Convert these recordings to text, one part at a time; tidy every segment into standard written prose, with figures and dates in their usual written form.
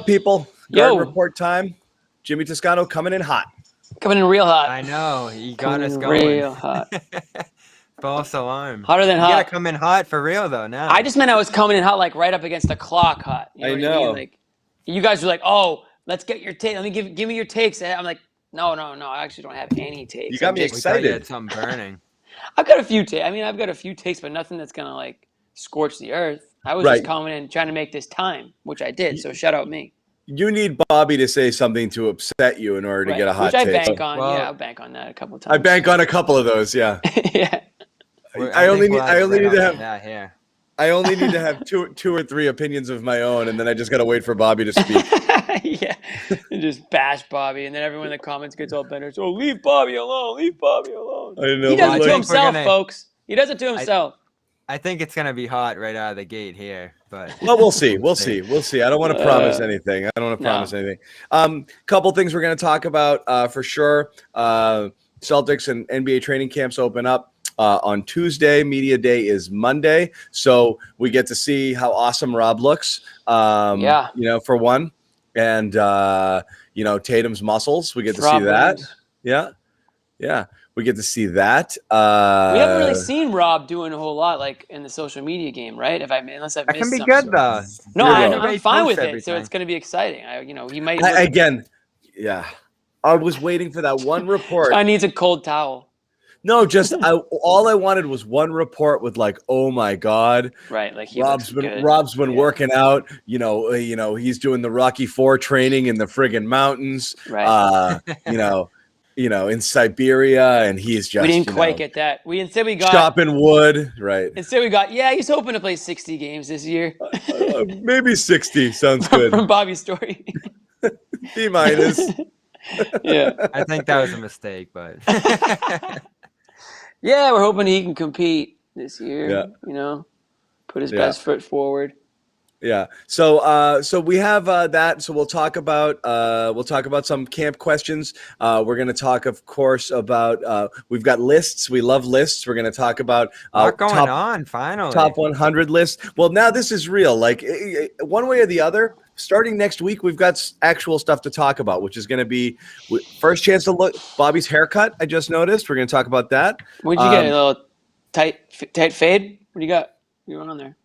people? Yo. Garden report time. Jimmy Toscano coming in hot. Coming in real hot. I know. You got Coming us in going. real hot. False alarm. Hotter than you hot. You gotta come in hot for real, though, now. I just meant I was coming in hot, like right up against the clock hot. You know what I mean? Like, you guys were like, oh, let's get your take. Let me give me your takes. I'm like, no. I actually don't have any takes. You got me excited. We thought you had something burning. I've got a few takes. I mean, I've got a few takes, but nothing that's going to, like, scorch the earth. I was just coming in trying to make this time, which I did. So shout out me. You need Bobby to say something to upset you in order to get a hot take. Which I bank on. Well, I'll bank on that a couple times. I bank on a couple of those, yeah. Yeah. I only need to have two or three opinions of my own, and then I just got to wait for Bobby to speak. Yeah, and just bash Bobby, and then everyone in the comments gets all bent. So leave Bobby alone. Leave Bobby alone. I know. He does it to himself, folks. He does it to himself. I think it's gonna be hot right out of the gate here, but we'll see. We'll see. I don't want to promise anything. Anything. Couple things we're gonna talk about for sure. Celtics and NBA training camps open up on Tuesday. Media day is Monday, so we get to see how awesome Rob looks. For one, and Tatum's muscles. We get to see that. Yeah. We get to see that. We haven't really seen Rob doing a whole lot, like in the social media game, right? Unless I've missed something. That can be good though. No, I'm fine with it. So it's going to be exciting. He might Yeah. I was waiting for that one report. I need a cold towel. No, all I wanted was one report with like, oh my God, right? Like Rob's been working out. He's doing the Rocky IV training in the friggin' mountains. Right. In Siberia, and he's just. We didn't quite get that. Instead we got chopping wood, right? Instead we got he's hoping to play 60 games this year. Maybe 60 sounds good. From Bobby's story. B minus. Yeah, I think that was a mistake, but. Yeah, we're hoping he can compete this year. Yeah. Put his best foot forward. Yeah. So we have that. So we'll talk about some camp questions. We're going to talk, of course, about we've got lists. We love lists. We're going to talk about finally top 100 lists. Well, now this is real. Like one way or the other. Starting next week, we've got actual stuff to talk about, which is going to be first chance to look Bobby's haircut. I just noticed. We're going to talk about that. What'd you get? A little tight fade? What do you got? You on there?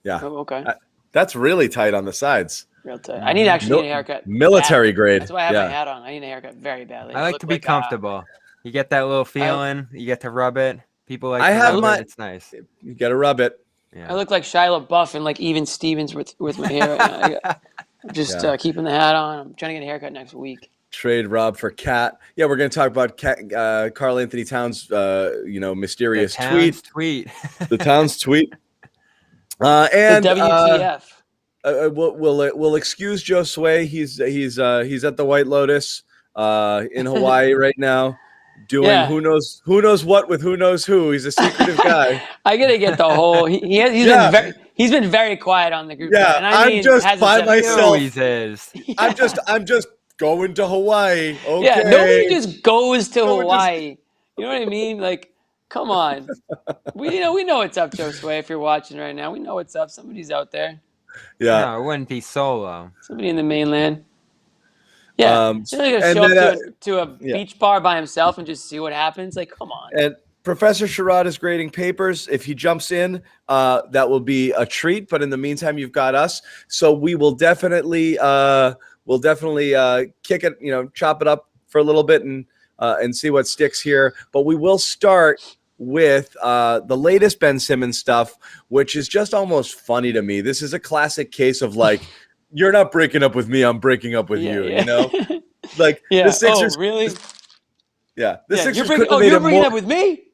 Yeah. Oh, okay. That's really tight on the sides. Real tight. I need to actually get a haircut. Military grade. That's why I have my hat on. I need a haircut very badly. I like to be comfortable. You get that little feeling. You get to rub it. People like it's nice. You got to rub it. Yeah. I look like Shia LaBeouf and like Even Stevens with my hair right now. I'm just keeping the hat on. I'm trying to get a haircut next week. Trade Rob for Cat. Yeah, we're going to talk about Karl Anthony Towns' mysterious tweet. The Towns tweet. And the WTF. We'll excuse Joe Sway. He's at the White Lotus in Hawaii right now, doing who knows what with who knows who. He's a secretive guy. I gotta get the whole. He's been very quiet on the group. Yeah, and I'm just by myself. I'm just going to Hawaii. Okay. Yeah, nobody just goes to Hawaii. You know what I mean? Like, come on. We know what's up, Joe Sway. If you're watching right now, we know what's up. Somebody's out there. Yeah, no, it wouldn't be solo. Somebody in the mainland. Yeah, he's gonna show up to a beach bar by himself and just see what happens. Like, come on. And Professor Sherrod is grading papers. If he jumps in, that will be a treat. But in the meantime, you've got us. So we will definitely kick it, chop it up for a little bit and see what sticks here. But we will start with the latest Ben Simmons stuff, which is just almost funny to me. This is a classic case of like, you're not breaking up with me, I'm breaking up with you. Yeah. Like the Sixers. Oh, really? Yeah. Sixers you're breaking up with me?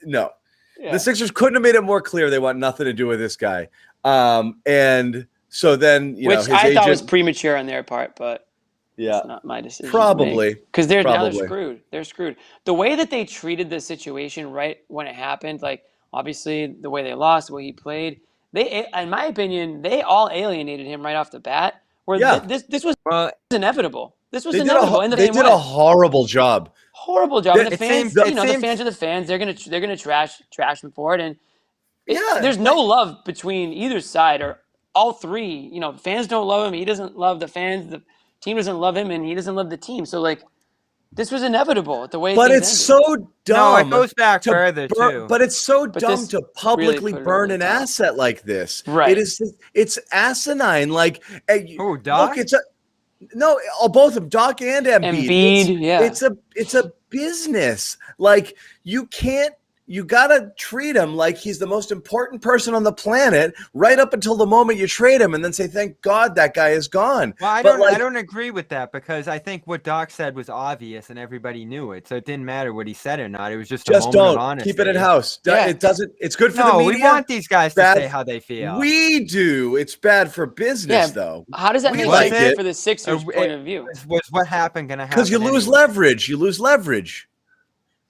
No. Yeah. The Sixers couldn't have made it more clear they want nothing to do with this guy. And so then, which I thought was premature on their part, but yeah, it's not my decision. Probably. Because now they're screwed. They're screwed. The way that they treated the situation right when it happened, like obviously the way they lost, the way he played, in my opinion, they all alienated him right off the bat. This was inevitable. This was inevitable. They did a horrible job. Horrible job. And the fans, the fans are the fans. They're gonna trash him for it. And there's no love between either side or all three, fans don't love him. He doesn't love the fans. The team doesn't love him, and he doesn't love the team. So, like, this was inevitable the way but things it's ended. so dumb. No, it goes back further too. But it's so dumb to publicly really burn an top. asset like this. Right. It's asinine. Like, Doc? Look, both of them, Doc and Embiid. It's a business. Like, you gotta treat him like he's the most important person on the planet right up until the moment you trade him, and then say, thank God that guy is gone. Well, I don't agree with that, because I think what Doc said was obvious and everybody knew it. So it didn't matter what he said or not. It was just a moment of honesty. Keep it in house. Yeah. It doesn't. It's good for the media. We want these guys to say how they feel. We do. It's bad for business, though. How does that make sense for the Sixers' point of view? Was what happened going to happen? Because you lose leverage. You lose leverage.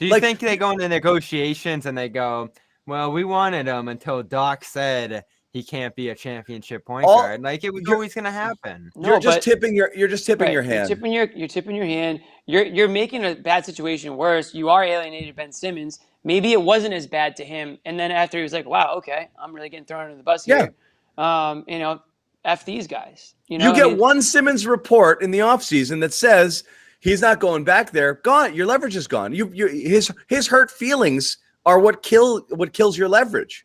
Do you think they go into negotiations and they go, well, we wanted him until Doc said he can't be a championship point guard? Like, it was always going to happen. No, you're just tipping your hand. You're tipping your hand. You're making a bad situation worse. You are alienated Ben Simmons. Maybe it wasn't as bad to him. And then after he was like, wow, okay, I'm really getting thrown under the bus here. F these guys. You get one Simmons report in the offseason that says he's not going back there. Gone. Your leverage is gone. His hurt feelings are what kills your leverage.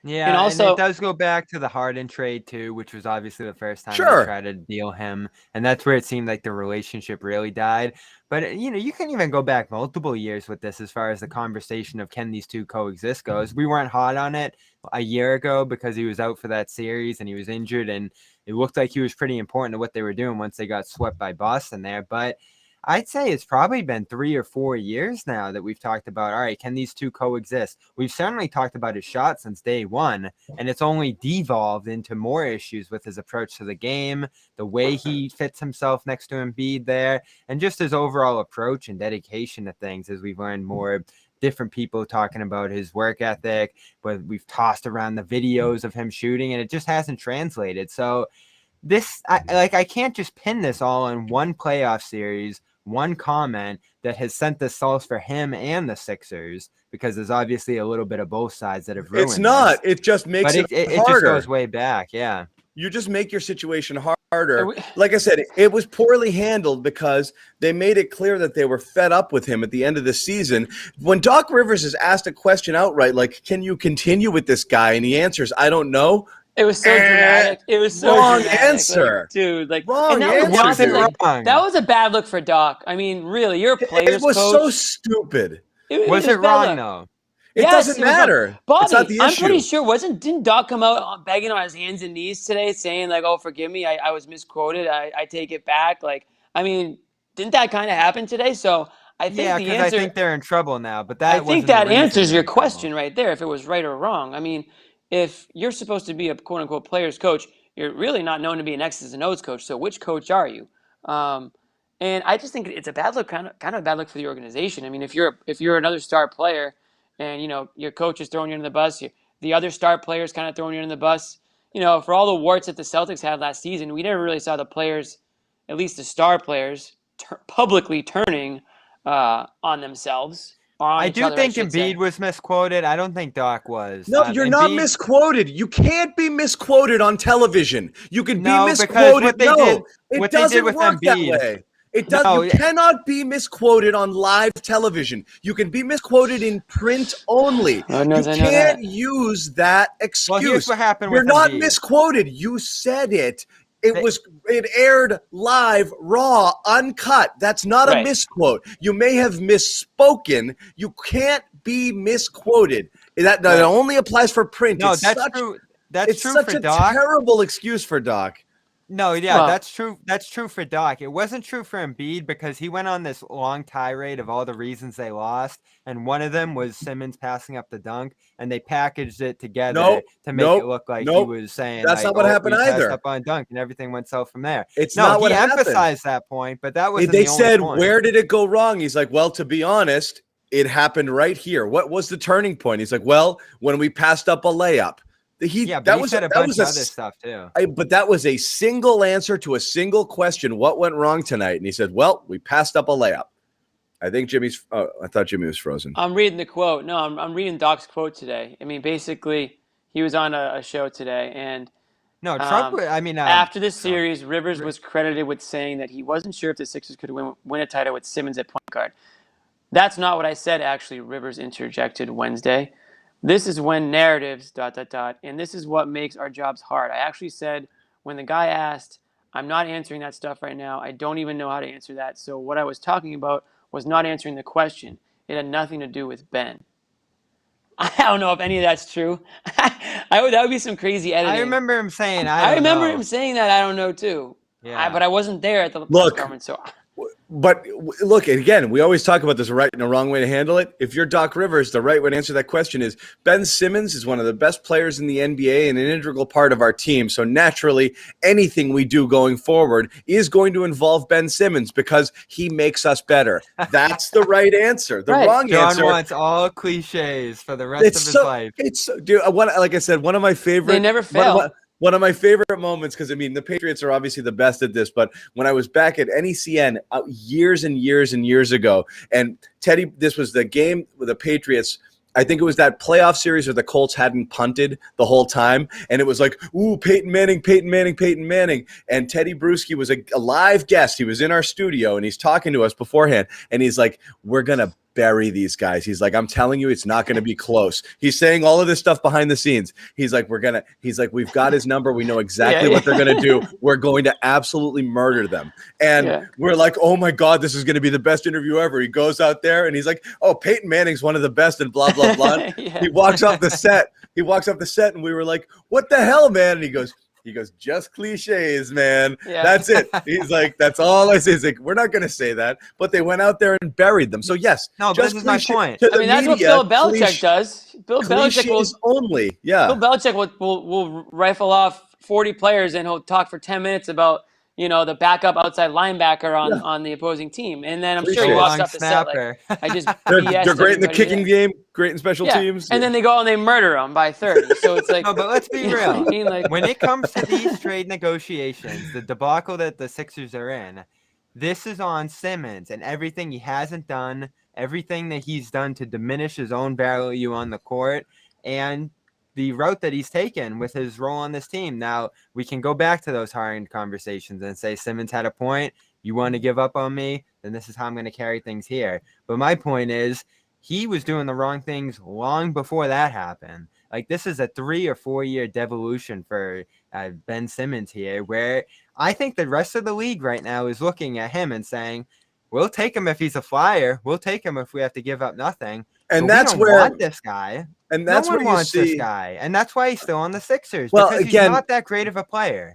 Yeah, and also, it does go back to the Harden trade too, which was obviously the first time they tried to deal him, and that's where it seemed like the relationship really died. But you can even go back multiple years with this as far as the conversation of can these two coexist goes. We weren't hot on it a year ago because he was out for that series and he was injured, and it looked like he was pretty important to what they were doing once they got swept by Boston there. But I'd say it's probably been 3 or 4 years now that we've talked about, all right, can these two coexist? We've certainly talked about his shot since day one, and it's only devolved into more issues with his approach to the game, the way he fits himself next to Embiid there, and just his overall approach and dedication to things as we've learned more different people talking about his work ethic, but we've tossed around the videos of him shooting, and it just hasn't translated. So I can't just pin this all on one playoff series, one comment that has sent the sauce for him and the Sixers, because there's obviously a little bit of both sides that have ruined. It's not. It just makes it harder. It just goes way back. Yeah. You just make your situation harder. Like I said, it was poorly handled because they made it clear that they were fed up with him at the end of the season. When Doc Rivers is asked a question outright, like, can you continue with this guy? And he answers, I don't know. It was so dramatic. It was so wrong dramatic. answer, like, dude. Like, wrong answer. That was a bad look for Doc. I mean, really, you're a player's coach. It was so stupid. Was it wrong though? It doesn't matter. Bobby, it's not the issue. I'm pretty sure didn't Doc come out begging on his hands and knees today, saying like, "Oh, forgive me, I was misquoted. I take it back." Like, I mean, didn't that kind of happen today? So I think the answer. I think they're in trouble now. But I think that answers your question right there. If it was right or wrong, I mean. If you're supposed to be a quote-unquote player's coach, you're really not known to be an X's and O's coach. So which coach are you? And I just think it's a bad look, kind of a bad look for the organization. I mean, if you're another star player, and your coach is throwing you under the bus, the other star players kind of throwing you under the bus. For all the warts that the Celtics had last season, we never really saw the players, at least the star players, publicly turning on themselves. I do think Embiid was misquoted. I don't think Doc was. No, you're not misquoted. You can't be misquoted on television. You can be misquoted. It doesn't work that way. It does. You cannot be misquoted on live television. You can be misquoted in print only. You can't use that excuse. Well, here's what happened. You're not misquoted. You said it. It aired live, raw, uncut. That's not a misquote. You may have misspoken. You can't be misquoted. That only applies for print. No, that's true. That's true for Doc. It's such a terrible excuse for Doc. No, that's true. That's true for Doc. It wasn't true for Embiid because he went on this long tirade of all the reasons they lost, and one of them was Simmons passing up the dunk, and they packaged it together to make it look like he was saying that's not what happened either. Up on dunk, and everything went south from there. It's not what happened. He emphasized that point, but that was they said, where did it go wrong? He's like, well, to be honest, it happened right here. What was the turning point? He's like, well, when we passed up a layup. He said a bunch of other stuff too. But that was a single answer to a single question. What went wrong tonight? And he said, well, we passed up a layup. I think I thought Jimmy was frozen. I'm reading the quote. No, I'm reading Doc's quote today. I mean, basically, he was on a show today, and No, Trump. After this series, Rivers was credited with saying that he wasn't sure if the Sixers could win a title with Simmons at point guard. That's not what I said. Actually, Rivers interjected Wednesday. This is when narratives ... and this is what makes our jobs hard. I actually said when the guy asked, I'm not answering that stuff right now. I don't even know how to answer that. So what I was talking about was not answering the question. It had nothing to do with Ben. I don't know if any of that's true. That would be some crazy editing. I remember him saying, I remember him saying that. I don't know too. Yeah. But I wasn't there at the press conference, so. But look, again, we always talk about this right and a wrong way to handle it. If you're Doc Rivers, the right way to answer that question is Ben Simmons is one of the best players in the NBA and an integral part of our team. So naturally, anything we do going forward is going to involve Ben Simmons because he makes us better. That's the right answer. The wrong answer. John wants all cliches for the rest of his life. Like I said, one of my favorite. They never fail. One of my favorite moments, because the Patriots are obviously the best at this, but when I was back at NECN years and years and years ago, and Teddy, this was the game with the Patriots. I think it was that playoff series where the Colts hadn't punted the whole time, and it was like, ooh, Peyton Manning. And Teddy Bruschi was a live guest. He was in our studio, and he's talking to us beforehand, and he's like, we're going to bury these guys. He's like, I'm telling you, it's not going to be close. He's saying all of this stuff behind the scenes. He's like, we've got his number. We know exactly what they're going to do. We're going to absolutely murder them. And we're like, oh my God, this is going to be the best interview ever. He goes out there and he's like, oh, Peyton Manning's one of the best and blah, blah, blah. He walks off the set. And we were like, what the hell, man? And he goes, just cliches, man. Yeah. That's it. He's like, that's all I say. He's like, we're not going to say that. But they went out there and buried them. So, yes. No, this is my point. That's what Bill Belichick does. Bill Belichick will rifle off 40 players and he'll talk for 10 minutes about, the backup outside linebacker on the opposing team. And then I'm sure he walks up the set like, I just they're great in the kicking game, great in special teams. And then they go and they murder them by 30. So it's like, no, but let's be real. When it comes to these trade negotiations, the debacle that the Sixers are in, this is on Simmons and everything he hasn't done, everything that he's done to diminish his own value on the court, and the route that he's taken with his role on this team. Now, we can go back to those hiring conversations and say Simmons had a point. You want to give up on me? Then this is how I'm going to carry things here. But my point is he was doing the wrong things long before that happened. Like, this is a 3 or 4 year devolution for Ben Simmons here, where I think the rest of the league right now is looking at him and saying, we'll take him if he's a flyer. We'll take him if we have to give up nothing. And but that's we don't want this guy. And that's no one wants this guy, and that's why he's still on the Sixers. Because he's not that great of a player.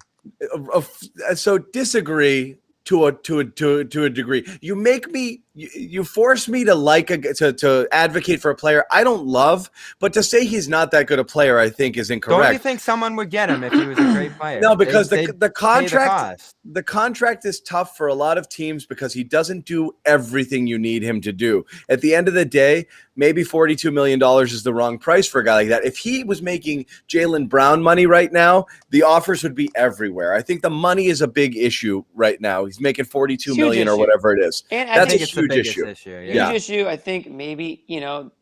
So disagree to a degree. You force me to to advocate for a player I don't love, but to say he's not that good a player, I think is incorrect. Don't you think someone would get him if he was a great player? No, because the contract is tough for a lot of teams because he doesn't do everything you need him to do. At the end of the day, maybe $42 million is the wrong price for a guy like that. If he was making Jaylen Brown money right now, the offers would be everywhere. I think the money is a big issue right now. He's making $42 million or whatever it is. And that's a huge issue. Huge issue. I think maybe,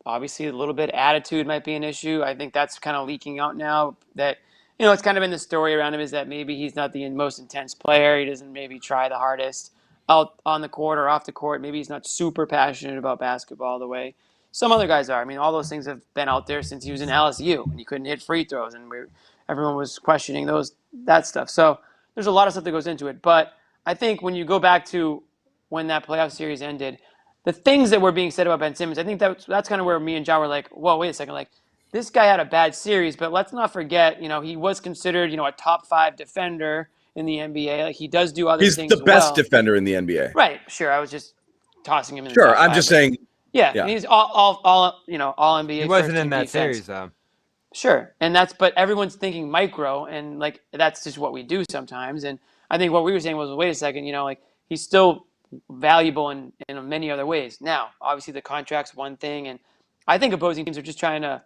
obviously a little bit attitude might be an issue. I think that's kind of leaking out now that, it's kind of been the story around him is that maybe he's not the most intense player. He doesn't maybe try the hardest out on the court or off the court. Maybe he's not super passionate about basketball the way some other guys are. I mean, all those things have been out there since he was in LSU and he couldn't hit free throws and everyone was questioning that stuff. So there's a lot of stuff that goes into it. But I think when you go back to when that playoff series ended, the things that were being said about Ben Simmons, I think that's kind of where me and John were like, whoa, wait a second. Like, this guy had a bad series, but let's not forget, he was considered, a top 5 defender in the NBA. Like, he does do other things He's the best defender in the NBA. Right. Sure. I was just tossing him in the Sure. top I'm 5, just saying. Yeah. He's all NBA. He wasn't in that series, though. Sure. But everyone's thinking micro, and, like, that's just what we do sometimes. And I think what we were saying was, wait a second, he's still valuable in many other ways. Now, obviously, the contract's one thing, and I think opposing teams are just trying to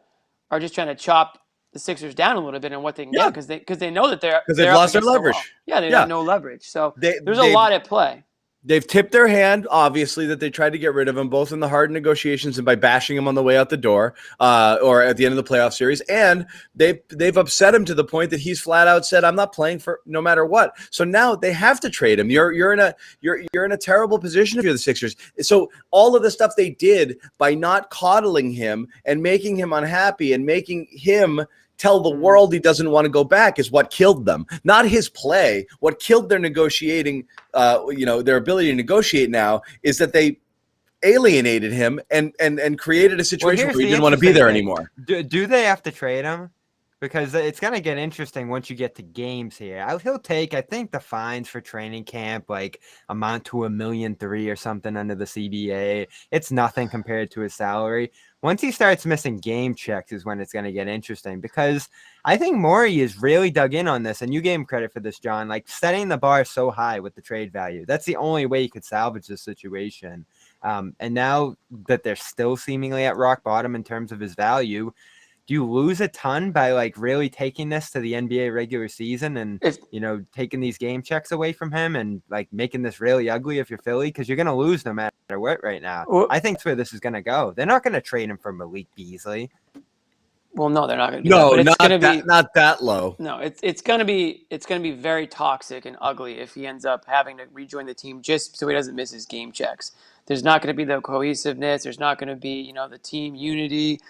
chop the Sixers down a little bit on what they can get because they know that they've lost their leverage. They have no leverage. So there's a lot at play. They've tipped their hand, obviously, that they tried to get rid of him, both in the hard negotiations and by bashing him on the way out the door, or at the end of the playoff series. And they've upset him to the point that he's flat out said, "I'm not playing for no matter what." So now they have to trade him. You're in a terrible position if you're the Sixers. So all of the stuff they did by not coddling him and making him unhappy and making him tell the world he doesn't want to go back is what killed them, not his play. What killed their negotiating, their ability to negotiate now is that they alienated him and created a situation where he didn't want to be there anymore. Do they have to trade him? Because it's going to get interesting once you get to games here. He'll take, I think, the fines for training camp like amount to $1.3 million or something under the CBA. It's nothing compared to his salary. Once he starts missing game checks is when it's going to get interesting, because I think Morey is really dug in on this, and you gave him credit for this, John, like setting the bar so high with the trade value. That's the only way you could salvage this situation. And now that they're still seemingly at rock bottom in terms of his value, do you lose a ton by like really taking this to the NBA regular season and, taking these game checks away from him and like making this really ugly if you're Philly? Because you're going to lose no matter what right now. Well, I think that's where this is going to go. They're not going to trade him for Malik Beasley. Well, no, they're not going to do that. But it's not that low. No, it's going to be very toxic and ugly if he ends up having to rejoin the team just so he doesn't miss his game checks. There's not going to be the cohesiveness. There's not going to be, the team unity.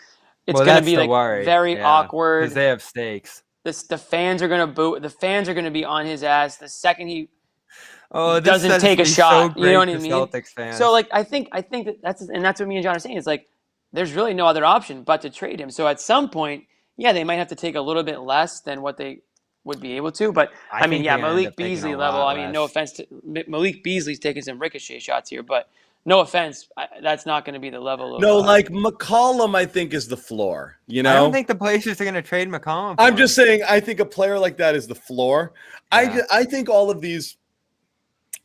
It's going to be like very awkward because they have stakes. The fans are going to boo. The fans are going to be on his ass the second he doesn't take a shot. So you know what I mean? Celtics fans. So like I think that's what me and John are saying. It's like there's really no other option but to trade him. So at some point, they might have to take a little bit less than what they would be able to. But I mean, Malik Beasley level. I mean, no offense to Malik Beasley's taking some ricochet shots here, but. No offense, that's not going to be the level of... No, like McCollum, I think, is the floor, I don't think the Blazers are going to trade McCollum. I'm just saying, I think a player like that is the floor. Yeah. I think all of these...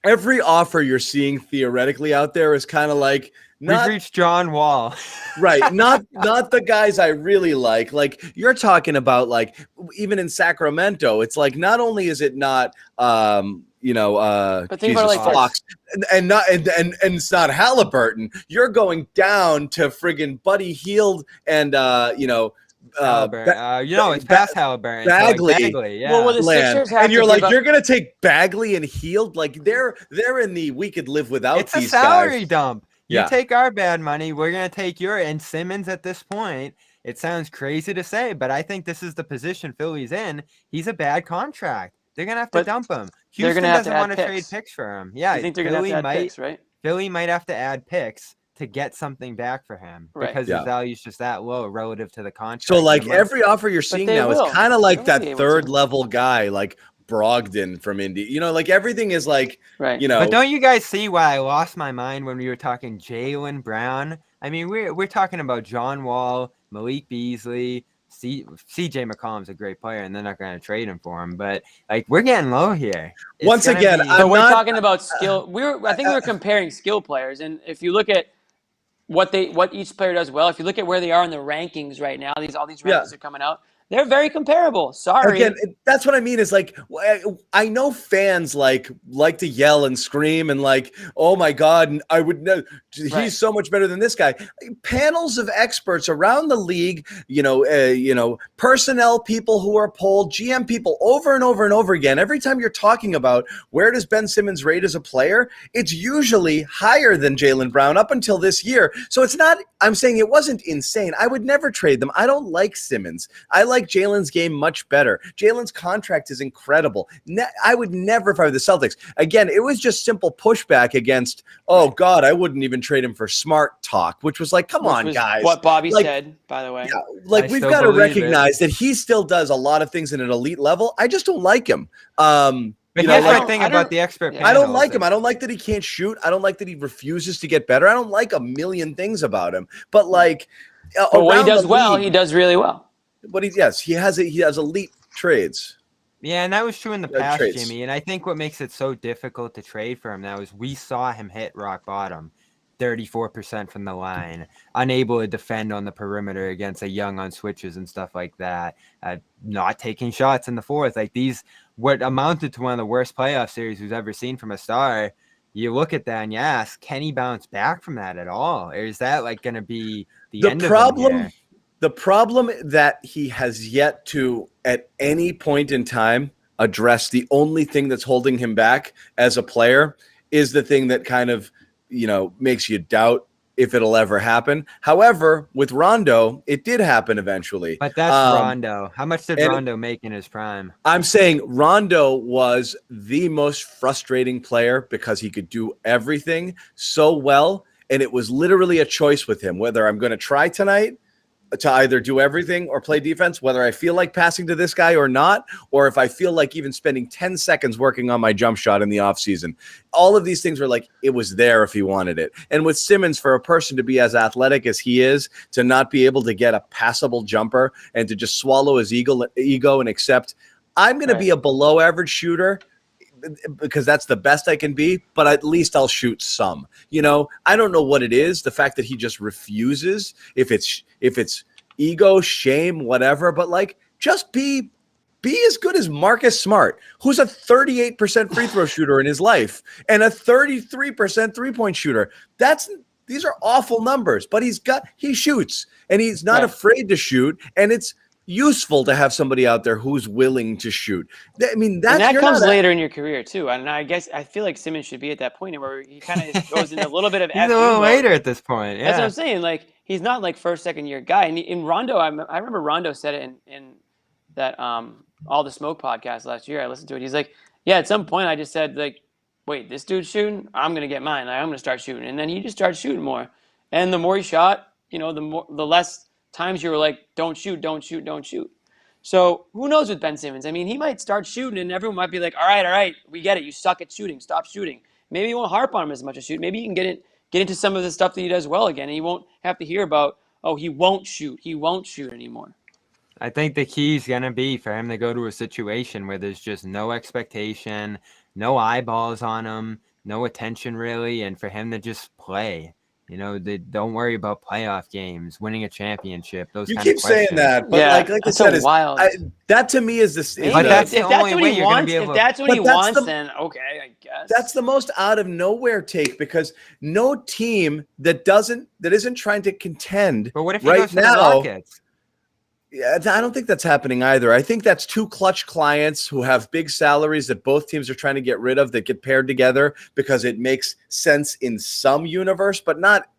Every offer you're seeing theoretically out there is kind of like... We've reached John Wall. Right, not the guys I really like. Like, you're talking about, like, even in Sacramento, it's like, not only is it not... but think about like Fox, and it's not Halliburton. You're going down to friggin' Buddy Hield and it's past Halliburton. Bagley, so like yeah. Well, the Sixers have and you're like, you're gonna take Bagley and Hield, like they're in the we could live without. It's these a salary guys. Dump. You take our bad money, we're gonna take your and Simmons at this point. It sounds crazy to say, but I think this is the position Philly's in. He's a bad contract. They're going to have to dump him. Houston doesn't want to trade picks for him. Yeah, you think they're going to have to add picks, right? Philly might have to add picks to get something back for him because his value is just that low relative to the contract. So, like, every offer you're seeing now is kind of like that third-level guy, like Brogdon from Indy. Like, everything is like, But don't you guys see why I lost my mind when we were talking Jaylen Brown? I mean, we're talking about John Wall, Malik Beasley, CJ McCollum's a great player, and they're not going to trade him for him. But like, we're getting low here. Once again, we're talking about skill. I think we're comparing skill players, and if you look at what each player does well, if you look at where they are in the rankings right now, all these rankings are coming out. They're very comparable. Sorry. Again, that's what I mean is like, I know fans like to yell and scream and like, oh my God, I would know he's so much better than this guy. Panels of experts around the league, personnel people who are polled, GM people over and over and over again. Every time you're talking about where does Ben Simmons rate as a player, it's usually higher than Jaylen Brown up until this year. So it's not, I'm saying it wasn't insane. I would never trade them. I don't like Simmons. I like Jaylen's game much better. Jaylen's contract is incredible. I would never, if I were the Celtics. Again, it was just simple pushback against, oh God, I wouldn't even trade him for smart talk, which was like, come on, guys. What Bobby said, by the way. Yeah, we've got to recognize that he still does a lot of things at an elite level. I just don't like him. But here's the thing about the expert panels. I don't like him. I don't like that he can't shoot. I don't like that he refuses to get better. I don't like a million things about him. But like, when he does well, he does really well. But he has elite trades. Yeah, and that was true in the past, Jimmy. And I think what makes it so difficult to trade for him now is we saw him hit rock bottom, 34% from the line, unable to defend on the perimeter against a Young on switches and stuff like that, not taking shots in the fourth. Like what amounted to one of the worst playoff series we've ever seen from a star. you look at that and you ask, can he bounce back from that at all? Or is that like going to be the end problem? Of him here? The problem that he has yet to, at any point in time, address, the only thing that's holding him back as a player is the thing that kind of, makes you doubt if it'll ever happen. However, with Rondo, it did happen eventually. But that's Rondo. How much did Rondo make in his prime? I'm saying Rondo was the most frustrating player because he could do everything so well. And it was literally a choice with him, whether I'm going to try tonight to either do everything or play defense, whether I feel like passing to this guy or not, or if I feel like even spending 10 seconds working on my jump shot in the offseason. All of these things were like, it was there if he wanted it. And with Simmons, for a person to be as athletic as he is, to not be able to get a passable jumper and to just swallow his ego and accept, I'm going to be a below average shooter because that's the best I can be, but at least I'll shoot some. I don't know what it is, the fact that he just refuses, if it's ego, shame, whatever, but like, just be as good as Marcus Smart, who's a 38% free throw shooter in his life and a 33% three-point shooter. These are awful numbers, but he shoots and he's not afraid to shoot, and it's useful to have somebody out there who's willing to shoot. I mean, that comes later in your career too. And I feel like Simmons should be at that point where he kind of goes into a little bit of he's a little later at this point. Yeah. That's what I'm saying. Like, he's not like first, second year guy. And in Rondo, I remember Rondo said it in that All the Smoke podcast last year. I listened to it. He's like, yeah, at some point I just said, like, wait, this dude's shooting, I'm gonna get mine. Like, I'm gonna start shooting. And then he just started shooting more. And the more he shot, the less times you were like, don't shoot. So who knows with Ben Simmons? I mean, he might start shooting and everyone might be like, all right, we get it. You suck at shooting. Stop shooting. Maybe you won't harp on him as much as shoot. Maybe you can get into some of the stuff that he does well again. And you won't have to hear about, he won't shoot. He won't shoot anymore. I think the key is going to be for him to go to a situation where there's just no expectation, no eyeballs on him, no attention really, and for him to just play. They don't worry about playoff games, winning a championship. Those you kind of questions. You keep saying that, but like I said, wild. That to me is the. But that's the only way you're going to be able. If that's what he wants, then okay, I guess. That's the most out of nowhere take, because no team that isn't trying to contend. But what if he goes to the Rockets? Yeah, I don't think that's happening either. I think that's two clutch clients who have big salaries that both teams are trying to get rid of, that get paired together because it makes sense in some universe, but not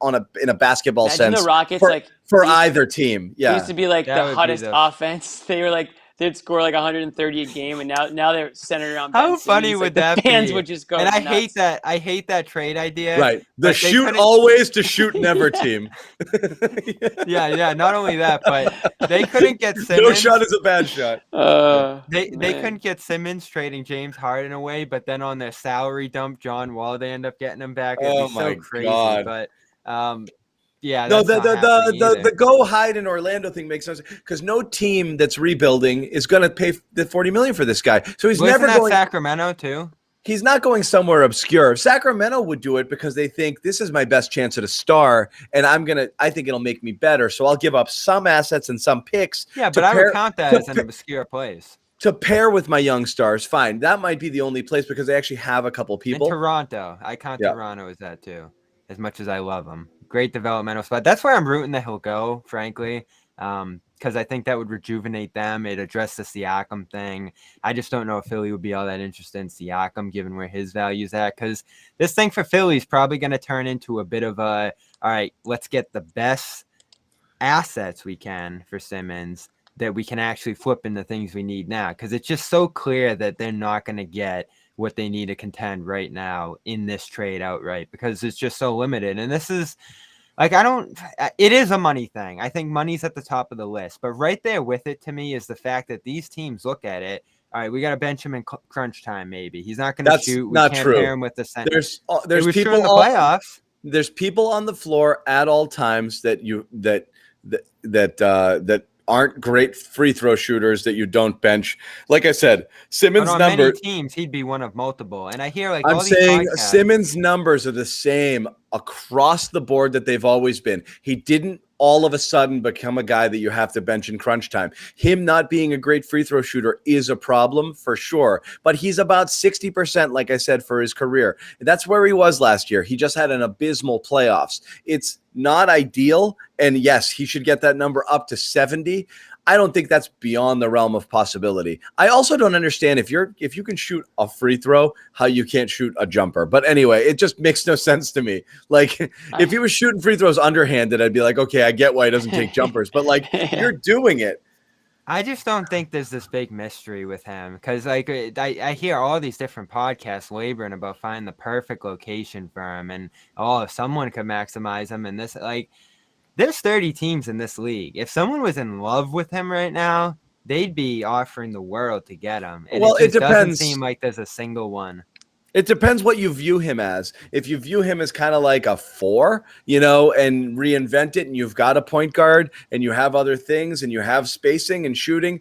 in a basketball sense. The Rockets, for either team. Yeah, it used to be like the hottest offense. They were like, they'd score like 130 a game, and now they're centered around. How funny would that be? Fans would just go. And nuts. I hate that trade idea. Right, the shoot always to shoot never team. yeah. Not only that, but they couldn't get Simmons. No shot is a bad shot. They couldn't get Simmons trading James Harden away, but then on their salary dump, John Wall, they end up getting him back. It'd be so crazy. God. But yeah, no, the go hide in Orlando thing makes sense, because no team that's rebuilding is going to pay the $40 million for this guy. So he's never going. Sacramento too. He's not going somewhere obscure. Sacramento would do it because they think, this is my best chance at a star, and I think it'll make me better. So I'll give up some assets and some picks. Yeah, but I would count that as an obscure place. To pair with my young stars, fine. That might be the only place, because they actually have a couple people. In Toronto, I count Toronto as that too, as much as I love them. Great developmental spot. That's where I'm rooting that he'll go, frankly, because I think that would rejuvenate them. It addressed the Siakam thing. I just don't know if Philly would be all that interested in Siakam, given where his value's at, because this thing for Philly is probably going to turn into a bit of a, all right, let's get the best assets we can for Simmons that we can actually flip into things we need now, because it's just so clear that they're not going to get what they need to contend right now in this trade outright, because it's just so limited. And this is like, it is a money thing. I think money's at the top of the list, but right there with it to me is the fact that these teams look at it. All right, we got to bench him in crunch time. Maybe he's not going to shoot. We can't pair him with the center. There's people in the playoffs. There's people on the floor at all times that aren't great free throw shooters that you don't bench. Like I said, Simmons' many teams, he'd be one of multiple. And I hear like I'm saying Simmons' numbers are the same across the board that they've always been. He didn't all of a sudden become a guy that you have to bench in crunch time. Him not being a great free throw shooter is a problem for sure, but he's about 60%, like I said, for his career. That's where he was last year. He just had an abysmal playoffs. It's not ideal, and yes, he should get that number up to 70. I don't think that's beyond the realm of possibility. I also don't understand if you can shoot a free throw, how you can't shoot a jumper. But anyway, it just makes no sense to me. Like if he was shooting free throws underhanded, I'd be like, okay, I get why he doesn't take jumpers. But like you're doing it. I just don't think there's this big mystery with him because like I hear all these different podcasts laboring about finding the perfect location for him and if someone could maximize him and this like. There's 30 teams in this league. If someone was in love with him right now, they'd be offering the world to get him. And it depends. Doesn't seem like there's a single one. It depends what you view him as. If you view him as kind of like a 4, and reinvent it, and you've got a point guard, and you have other things, and you have spacing and shooting,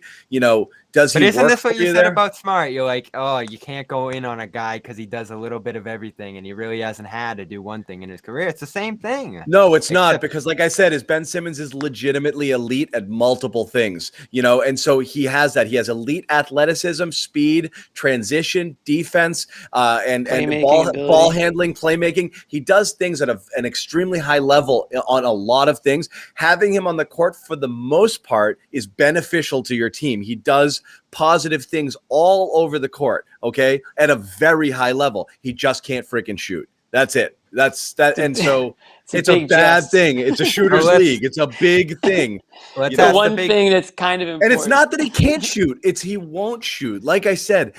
does he? But isn't this what you said there? About Smart? You're like, oh, you can't go in on a guy because he does a little bit of everything, and he really hasn't had to do one thing in his career. It's the same thing. No, it's not, because like I said, Ben Simmons is legitimately elite at multiple things, and so he has that. He has elite athleticism, speed, transition, defense, and ball handling, playmaking. He does things at an extremely high level on a lot of things. Having him on the court for the most part is beneficial to your team. He does positive things all over the court, okay, at a very high level. He just can't freaking shoot. That's it. That's that. And so it's a bad thing. It's a shooter's league. It's a big thing. The one thing that's kind of important. And it's not that he can't shoot. It's he won't shoot. Like I said,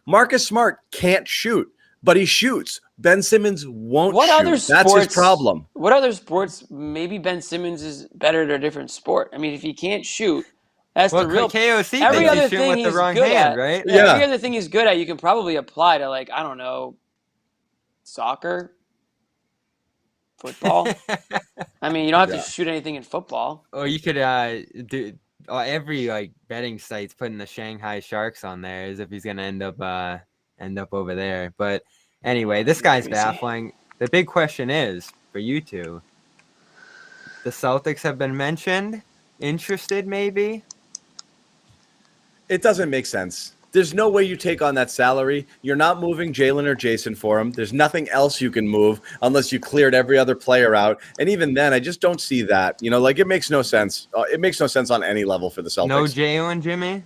Marcus Smart can't shoot, but he shoots. Ben Simmons won't shoot. That's his problem. What other sports? Maybe Ben Simmons is better at a different sport. I mean, if he can't shoot, that's the real. KOC every other thing with he's the wrong good hand, at, right? Yeah. Every other thing he's good at, you can probably apply to, like, I don't know, soccer, football. I mean, you don't have to shoot anything in football. Or you could do every like betting site's putting the Shanghai Sharks on there as if he's gonna end up over there. But anyway, this guy's baffling. The big question is for you two. The Celtics have been mentioned. Interested, maybe? It doesn't make sense. There's no way you take on that salary. You're not moving Jalen or Jason for him. There's nothing else you can move unless you cleared every other player out. And even then, I just don't see that. It makes no sense. It makes no sense on any level for the Celtics. No Jalen, Jimmy?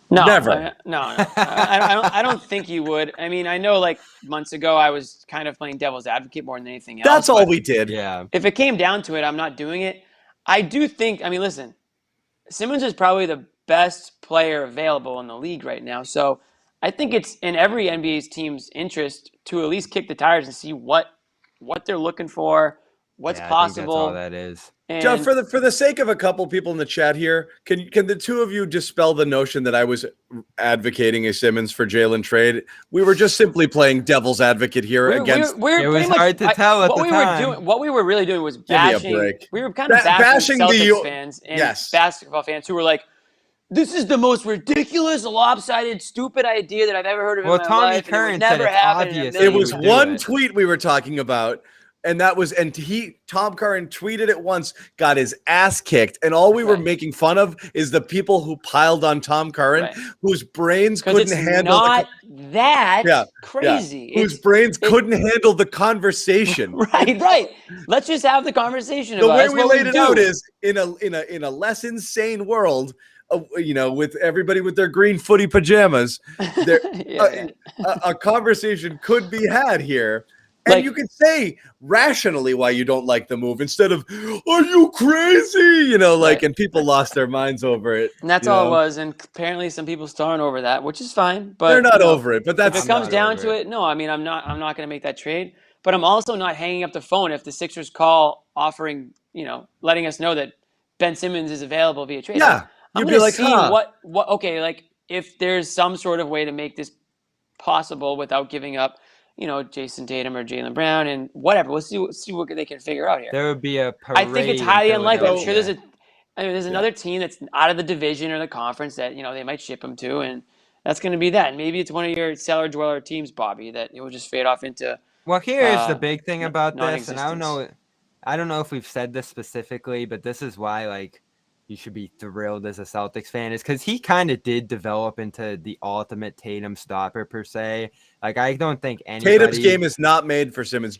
No, never. No. I don't think you would. I mean, I know like months ago I was kind of playing devil's advocate more than anything else. That's all we did. Yeah. If it came down to it, I'm not doing it. I do think, listen, Simmons is probably the best player available in the league right now. So I think it's in every NBA's team's interest to at least kick the tires and see what they're looking for, what's possible. I think that's all that is. And Jeff, for the sake of a couple people in the chat here, can the two of you dispel the notion that I was advocating a Simmons for Jalen trade? We were just simply playing devil's advocate here against. It was hard to tell at the time. What we were really doing was bashing. We were kind of bashing Celtics fans and basketball fans who were like, "This is the most ridiculous, lopsided, stupid idea that I've ever heard of in my Tommy life. Curran Never said it's happened." obvious It was one tweet we were talking about. And that was, Tom Curran tweeted it once, got his ass kicked. And all we were making fun of is the people who piled on Tom Curran, whose brains couldn't handle crazy. Whose brains couldn't handle the conversation. Right. Let's just have the conversation. The way we laid it out is in a less insane world, with everybody with their green footy pajamas, a conversation could be had here. And you could say rationally why you don't like the move instead of, are you crazy? And people lost their minds over it. And that's all it was. And apparently some people still aren't over that, which is fine. But they're not over it. But if it comes down to it, no, I'm not going to make that trade. But I'm also not hanging up the phone if the Sixers call offering, letting us know that Ben Simmons is available via trade. Yeah. I'm going to see if there's some sort of way to make this possible without giving up Jason Tatum or Jalen Brown and whatever. We'll see what they can figure out here. There would be a parade. I think it's highly unlikely. I'm sure there's another team that's out of the division or the conference that they might ship him to, and that's going to be that. And maybe it's one of your cellar dweller teams, Bobby, that it will just fade off into. Well, here's the big thing about this, and I I don't know if we've said this specifically, but this is why, like, you should be thrilled as a Celtics fan, is because he kind of did develop into the ultimate Tatum stopper, per se. Like, I don't think anybody... Tatum's game is not made for Simmons.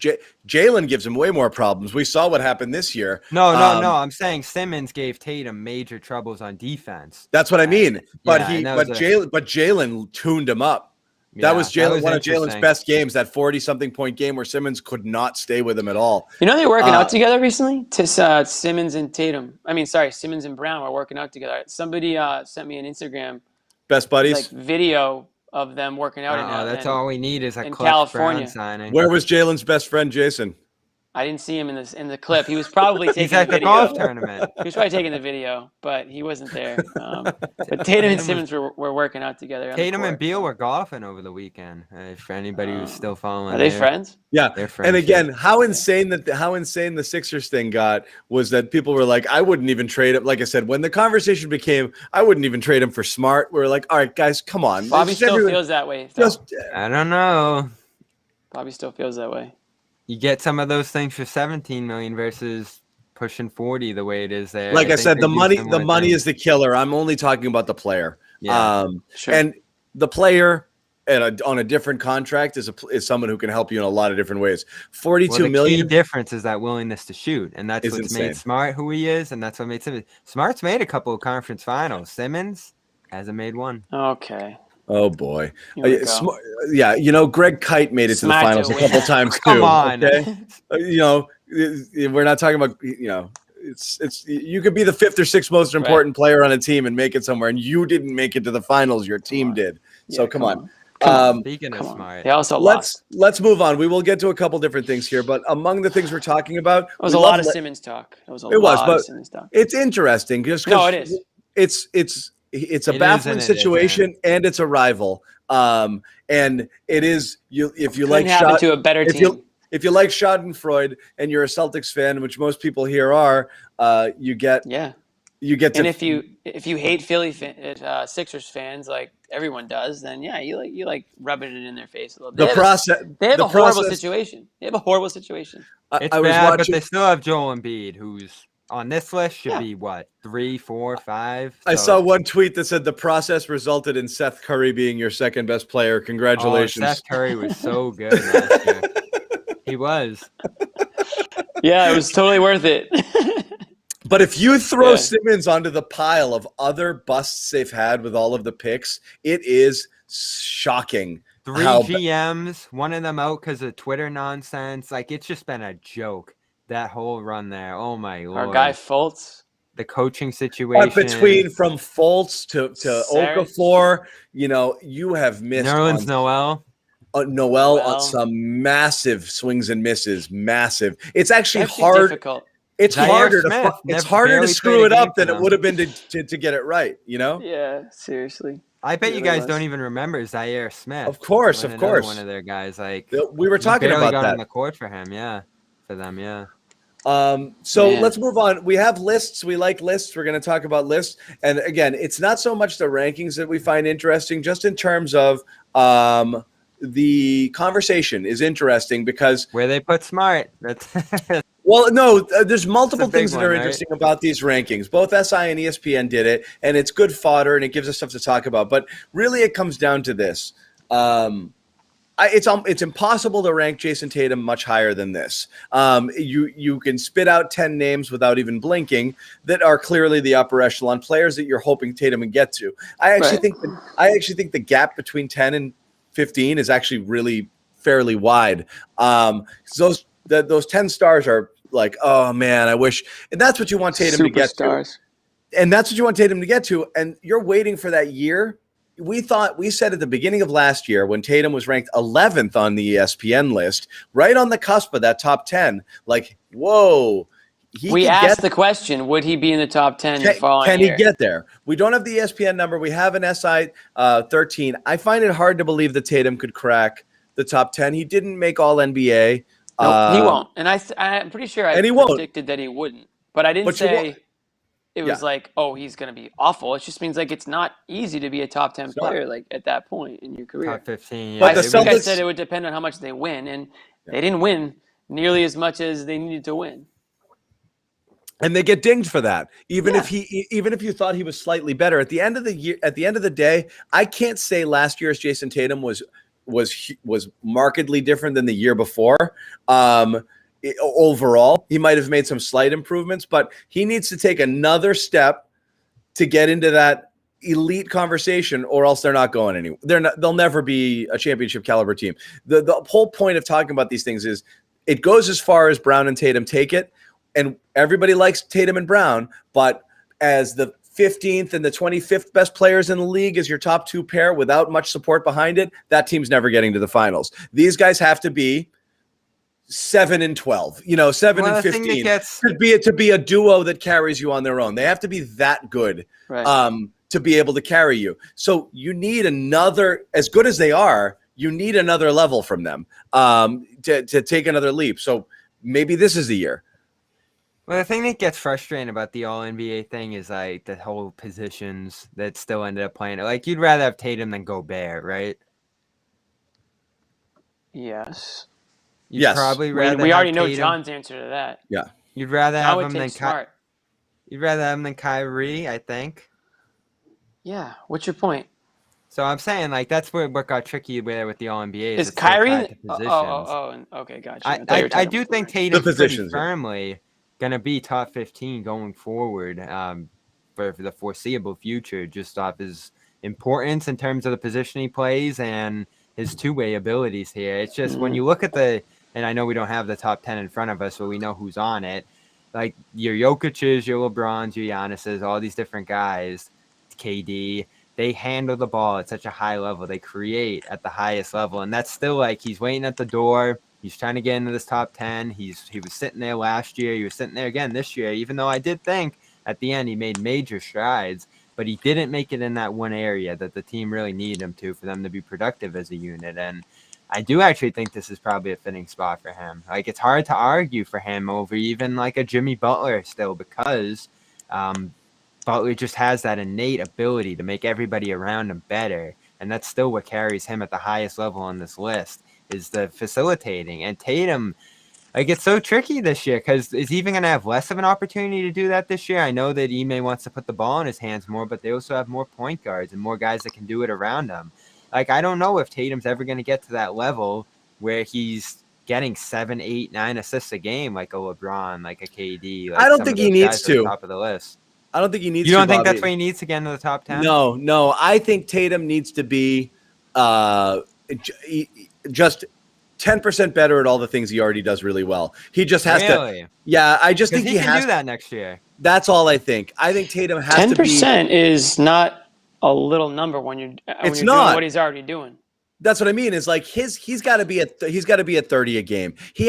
Jalen gives him way more problems. We saw what happened this year. No. I'm saying Simmons gave Tatum major troubles on defense. That's what I mean. But Jalen tuned him up. That was one of Jalen's best games, that 40-something point game where Simmons could not stay with him at all. You know, they're working out together recently? Simmons and Simmons and Brown were working out together. Somebody sent me an Instagram best buddies video of them working out. That's all we need is a clutch California Brown signing. Where was Jalen's best friend, Jason? I didn't see him in the clip. He was probably taking He's at the golf tournament. He was probably taking the video, but he wasn't there. But Tatum and Simmons were working out together. Tatum and Beal were golfing over the weekend. If anybody was still following, are they friends? Yeah, they're friends. And again, how insane the Sixers thing got was that people were like, I wouldn't even trade him. Like I said, when the conversation became, I wouldn't even trade him for Smart. We were like, all right, guys, come on. Bobby still feels that way. I don't know. Bobby still feels that way. You get some of those things for 17 million versus pushing 40 the way it is there. Like I said, the money is the killer. I'm only talking about the player. Yeah, sure. And the player on a different contract is someone who can help you in a lot of different ways. 42 million. The key difference is that willingness to shoot, and that's what's insane. made Smart who he is, and that's what made Simmons. Smart's made a couple of conference finals. Simmons hasn't made one. Okay. Oh boy, yeah. You know, Greg Kite made it to the finals a couple times too. Come on, okay? You know, we're not talking about, you know, it's you could be the 5th or 6th most important player on a team and make it somewhere, and you didn't make it to the finals. Your team did. Yeah, so come on. Speaking of Smart, they also lost. Let's move on. We will get to a couple different things here, but among the things we're talking about, it was a lot of Simmons talk. It was a lot of Simmons talk. It's interesting just because it is. It's a baffling situation, and it's a rival. And it is if you like Schott, to a better team. If you like Schadenfreude and you're a Celtics fan, which most people here are, you get to. And if you hate Philly Sixers fans like everyone does, then you like rubbing it in their face a little bit. They have a horrible situation. It's bad, but they still have Joel Embiid, who's on this list should be what, 3, 4, 5. So. I saw one tweet that said the process resulted in Seth Curry being your second best player. Congratulations. Seth Curry was so good last year. He was. Yeah, it was totally worth it. But if you throw Simmons onto the pile of other busts they've had with all of the picks, it is shocking. 3 GMs, one of them out because of Twitter nonsense. Like, it's just been a joke. That whole run there, oh my lord! Our guy Fultz, the coaching situation from Fultz to Okafor, you know, you have missed Nerlens Noel on some massive swings and misses. Massive. It's actually hard. Difficult. It's harder to screw it up than it would have been to get it right. You know? Yeah, seriously. I bet you guys don't even remember Zaire Smith. Of course. One of their guys. Like, we were talking about got that on the court for him. Yeah, for them. Yeah. Let's move on. We have lists. We like lists. We're going to talk about lists. And again, it's not so much the rankings that we find interesting, just in terms of the conversation is interesting because where they put Smart. That's well, no, there's multiple things that are interesting about these rankings. Both SI and ESPN did it, and it's good fodder, and it gives us stuff to talk about. But really, it comes down to this. It's impossible to rank Jason Tatum much higher than this. You can spit out 10 names without even blinking that are clearly the upper echelon players that you're hoping Tatum would get to. I actually think the gap between 10 and 15 is actually really fairly wide. Those 10 stars are like, oh man, I wish, and that's what you want Tatum to get to. And that's what you want Tatum to get to. And you're waiting for that year. We said at the beginning of last year when Tatum was ranked 11th on the ESPN list, right on the cusp of that top 10, like, whoa. We asked the question, would he be in the top 10 the following year? Can he get there? We don't have the ESPN number. We have an SI 13. I find it hard to believe that Tatum could crack the top 10. He didn't make all NBA. Nope, he won't. And I'm pretty sure I predicted that he wouldn't. But I didn't say it was like, oh, he's going to be awful. It just means like it's not easy to be a top 10 player like at that point in your career. Top 15. But I think I said it would depend on how much they win, and they didn't win nearly as much as they needed to win. And they get dinged for that. Even if you thought he was slightly better at the end of the year, at the end of the day, I can't say last year's Jason Tatum was markedly different than the year before. Overall, he might have made some slight improvements, but he needs to take another step to get into that elite conversation, or else they're not going anywhere. They'll never be a championship caliber team. The whole point of talking about these things is it goes as far as Brown and Tatum take it. And everybody likes Tatum and Brown, but as the 15th and the 25th best players in the league as your top two pair without much support behind it, that team's never getting to the finals. These guys have to be 7 and 12, 7 and 15 to be a duo that carries you on their own. They have to be that good to be able to carry you. So you need another, as good as they are, you need another level from them to take another leap. So maybe this is the year. Well, the thing that gets frustrating about the All-NBA thing is like the whole positions that still ended up playing it. Like, you'd rather have Tatum than Gobert, right? Yes. You'd probably rather we already have know Tatum. John's answer to that. Yeah. You'd rather have him than Smart. You'd rather have him than Kyrie, I think. Yeah. What's your point? So I'm saying, like, that's what got tricky there with the All-NBA. Is Kyrie? Okay, gotcha. I do think Tatum's pretty firmly going to be top 15 going forward for the foreseeable future, just off his importance in terms of the position he plays and his two-way abilities here. It's just when you look at and I know we don't have the top 10 in front of us, but we know who's on it. Like your Jokic's, your LeBron's, your Giannis's, all these different guys, KD, they handle the ball at such a high level. They create at the highest level. And that's still like he's waiting at the door. He's trying to get into this top 10. He was sitting there last year. He was sitting there again this year, even though I did think at the end he made major strides. But he didn't make it in that one area that the team really needed him to for them to be productive as a unit. And I do actually think this is probably a fitting spot for him. Like, it's hard to argue for him over even like a Jimmy Butler still, because Butler just has that innate ability to make everybody around him better. And that's still what carries him at the highest level on this list, is the facilitating. And Tatum, like, it's so tricky this year because is he even going to have less of an opportunity to do that this year? I know that Ime wants to put the ball in his hands more, but they also have more point guards and more guys that can do it around him. Like, I don't know if Tatum's ever going to get to that level where he's getting 7, 8, 9 assists a game like a LeBron, like a KD. Like I don't think he needs to. Top of the list. I don't think he needs to. You don't think that's what he needs to get into the top 10? No. I think Tatum needs to be just 10% better at all the things he already does really well. He just has to. Yeah, I just think he can do that next year. That's all I think. I think Tatum has 10% to be. 10% is not a little number when you're doing what he's already doing. That's what I mean. Is like he's got to be at 30 a game. He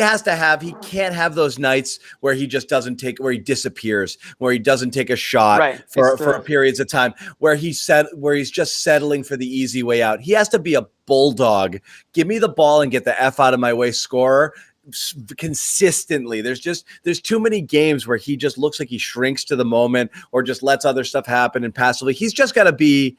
can't have those nights where he just doesn't take, where he disappears, where he doesn't take a shot for periods of time, where he's just settling for the easy way out. He has to be a bulldog. Give me the ball and get the F out of my way scorer consistently. There's too many games where he just looks like he shrinks to the moment or just lets other stuff happen and passively. He's got to be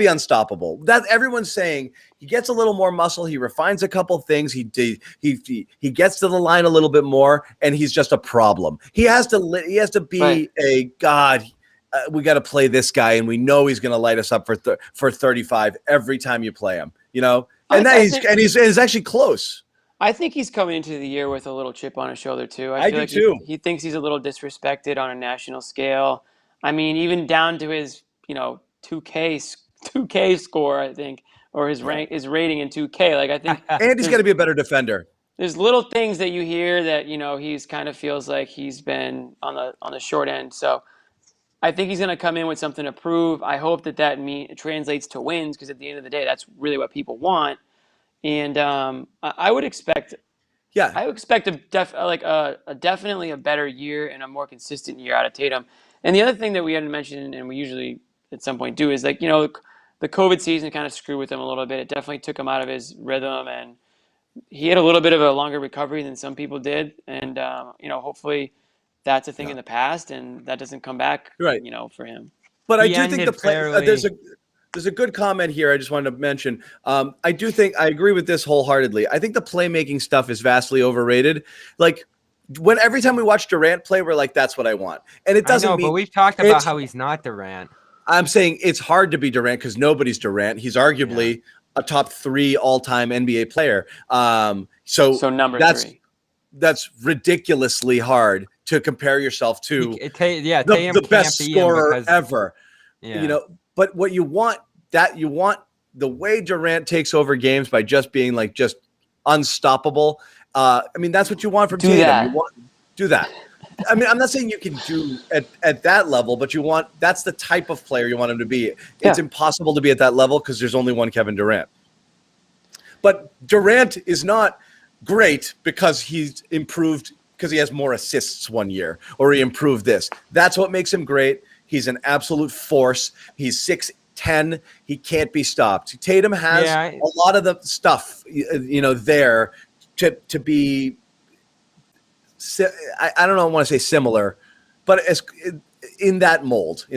unstoppable. That everyone's saying he gets a little more muscle. He refines a couple things. He gets to the line a little bit more, and he's just a problem. He has to be a god. We got to play this guy, and we know he's going to light us up for 35 every time you play him. He's actually close. I think he's coming into the year with a little chip on his shoulder too. I do too. He thinks he's a little disrespected on a national scale. I mean, even down to his 2K score, I think, or his rating in 2K. Like, I think, and he's got to be a better defender. There's little things that you hear that he's kind of feels like he's been on the short end. So I think he's going to come in with something to prove. I hope that translates to wins, because at the end of the day, that's really what people want. And I would expect. Yeah, I would expect definitely a better year and a more consistent year out of Tatum. And the other thing that we hadn't mentioned, and we usually at some point do, is the COVID season kind of screwed with him a little bit. It definitely took him out of his rhythm, and he had a little bit of a longer recovery than some people did. And hopefully that's a thing in the past, and that doesn't come back. Right. For him. But I do think the play. There's a good comment here I just wanted to mention. I agree with this wholeheartedly. I think the playmaking stuff is vastly overrated. Like, every time we watch Durant play, we're like, that's what I want. And it doesn't mean. But we've talked about how he's not Durant. I'm saying it's hard to be Durant because nobody's Durant. He's arguably a top 3 all-time NBA player. So number 3. That's ridiculously hard to compare yourself to the best scorer ever. Yeah. But what you want the way Durant takes over games by just being like just unstoppable. That's what you want from Tatum. Do that. I'm not saying you can do at that level, but that's the type of player you want him to be. It's impossible to be at that level because there's only one Kevin Durant. But Durant is not great because he's improved because he has more assists one year or he improved this. That's what makes him great. He's an absolute force. He's 6'10". He can't be stopped. Tatum has a lot of the stuff, there to be. I don't know. I want to say similar, but in that mold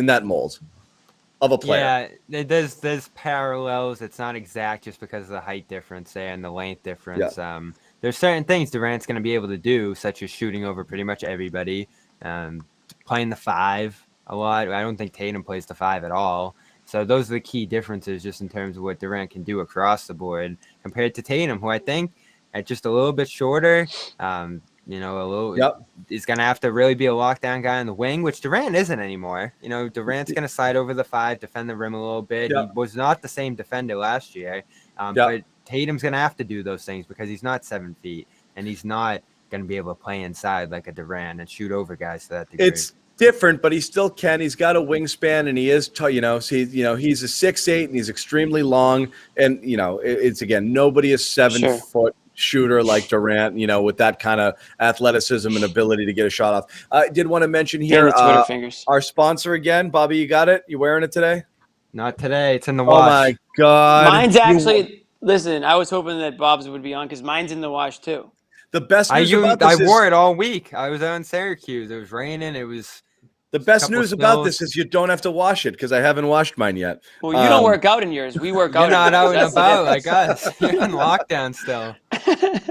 of a player. Yeah, there's parallels. It's not exact just because of the height difference there and the length difference. Yeah. There's certain things Durant's going to be able to do, such as shooting over pretty much everybody, playing the 5 a lot. I don't think Tatum plays the 5 at all. So those are the key differences just in terms of what Durant can do across the board compared to Tatum, who I think at just a little bit shorter, is going to have to really be a lockdown guy on the wing, which Durant isn't anymore. Durant's going to slide over the 5, defend the rim a little bit. He was not the same defender last year, but Tatum's going to have to do those things because he's not 7 feet and he's not going to be able to play inside like a Durant and shoot over guys to that degree. It's different, but he still can. He's got a wingspan and he is, he's a 6'8" and he's extremely long. And, it's again, nobody is 7 foot shooter like Durant, with that kind of athleticism and ability to get a shot off. I did want to mention here our sponsor again. Bobby, you got it? You wearing it today? Not today. It's in the wash. Oh my God. Mine's actually, listen, I was hoping that Bob's would be on because mine's in the wash too. The best news about this I wore it all week. I was out in Syracuse. It was raining. It was the best news about this is you don't have to wash it because I haven't washed mine yet. Well, you don't work out in yours. We work out. You're not out and about like us. You're in lockdown still.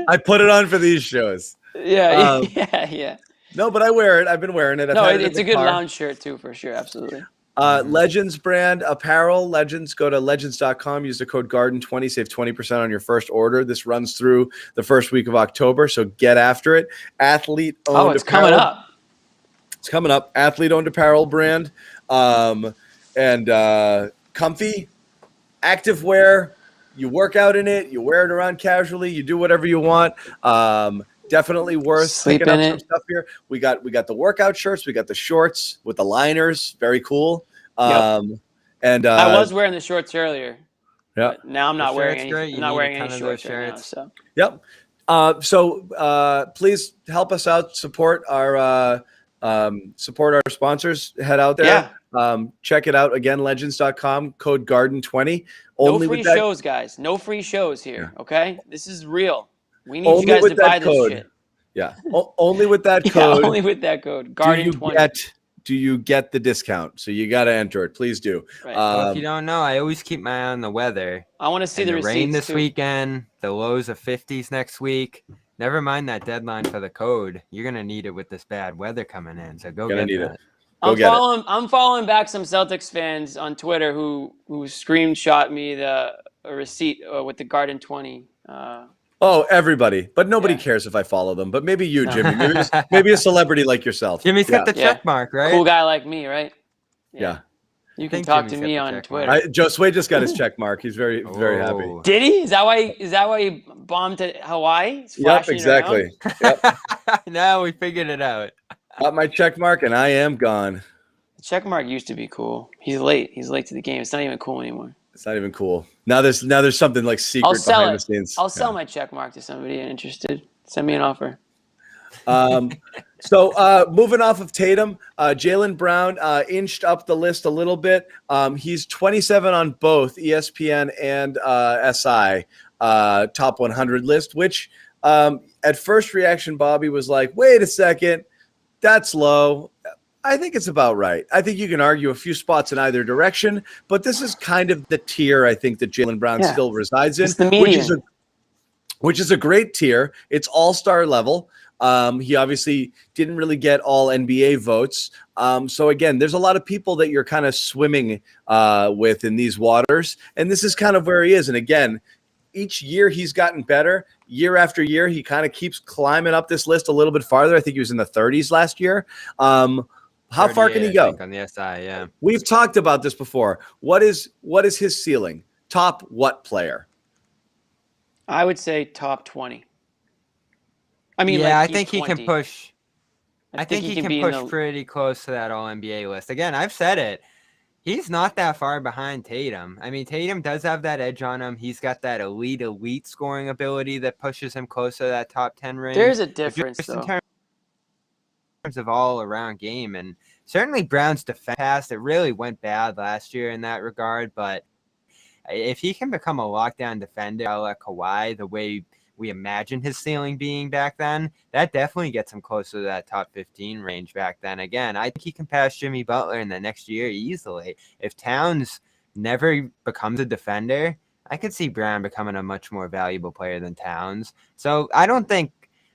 I put it on for these shows. Yeah. No, but I wear it. I've been wearing it. It's a good lounge shirt too, for sure. Absolutely. Legends brand apparel. Legends. Go to legends.com. Use the code GARDEN20. Save 20% on your first order. This runs through the first week of October, so get after it. Athlete-owned it's apparel. Coming up. It's coming up. Athlete-owned apparel brand. And comfy, active wear. You work out in it. You wear it around casually. You do whatever you want. Definitely worth picking up some stuff here. We got the workout shirts. We got the shorts with the liners. Very cool. And I was wearing the shorts earlier. Yeah. Now I'm not wearing any. I'm not wearing any shorts right now. So. Yep. So please help us out. Support our sponsors. Head out there. Yeah. Check it out again. Legends.com. Code GARDEN20. No free shows, guys. No free shows here. Yeah. Okay. This is real. We need you guys to buy this shit. Yeah. Only with that code. Only with that code. GARDEN20. Do you get the discount? So you got to enter it. Please do. Right. If you don't know, I always keep my eye on the weather. I want to see the receipts rain this too. weekend. The lows of 50s next week. Never mind that deadline for the code. You're gonna need it with this bad weather coming in. So go get it. I'm following back some Celtics fans on Twitter who screenshot me a receipt with the GARDEN20. Everybody, but nobody cares if I follow them. But maybe you, Jimmy. Maybe a celebrity like yourself. Jimmy's got the check mark, right? Cool guy like me, right? Yeah. You can talk to me on Twitter. Joe Sway just got his check mark. He's very happy. Did he? Is that why he bombed to Hawaii? Yep, exactly. Yep. Now we figured it out. Got my check mark and I am gone. The check mark used to be cool. He's late. He's late to the game. It's not even cool anymore. It's not even cool. Now there's something like secret behind the scenes. I'll sell my check mark to somebody interested. Send me an offer. So moving off of Tatum, Jaylen Brown inched up the list a little bit. He's 27 on both ESPN and SI top 100 list, which at first reaction, Bobby was like, wait a second, that's low. I think it's about right. I think you can argue a few spots in either direction, but this is kind of the tier I think that Jaylen Brown still resides in, it's the median. which is a great tier. It's all-star level. He obviously didn't really get all NBA votes. So again, there's a lot of people that you're kind of swimming with in these waters, and this is kind of where he is. And again, each year he's gotten better. Year after year, he kind of keeps climbing up this list a little bit farther. I think he was in the 30s last year. How far can he go? On the SI, yeah. We've talked about this before. What is his ceiling? Top what player? I would say top 20. I mean, yeah, like I think 20. he can push. I think he can push pretty close to that All-NBA list. Again, I've said it. He's not that far behind Tatum. I mean, Tatum does have that edge on him. He's got that elite scoring ability that pushes him closer to that top 10 range. There's a difference, just though. In terms of all-around game, and certainly Brown's defense, it really went bad last year in that regard, but if he can become a lockdown defender like Kawhi, the way we imagined his ceiling being back then, that definitely gets him closer to that top 15 range back then. Again, I think he can pass Jimmy Butler in the next year easily. If Towns never becomes a defender, I could see Brown becoming a much more valuable player than Towns. So I don't think,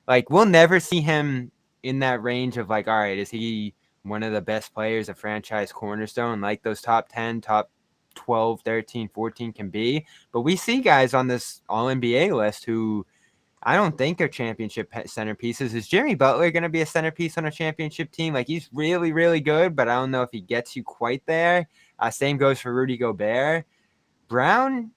like, we'll never see him in that range of, like, all right, is he one of the best players, a franchise cornerstone, like those top 10, top 12, 13, 14 can be. But we see guys on this All-NBA list who I don't think are championship centerpieces. Is Jimmy Butler going to be a centerpiece on a championship team? Like, he's really, really good, but I don't know if he gets you quite there. Same goes for Rudy Gobert. Brown,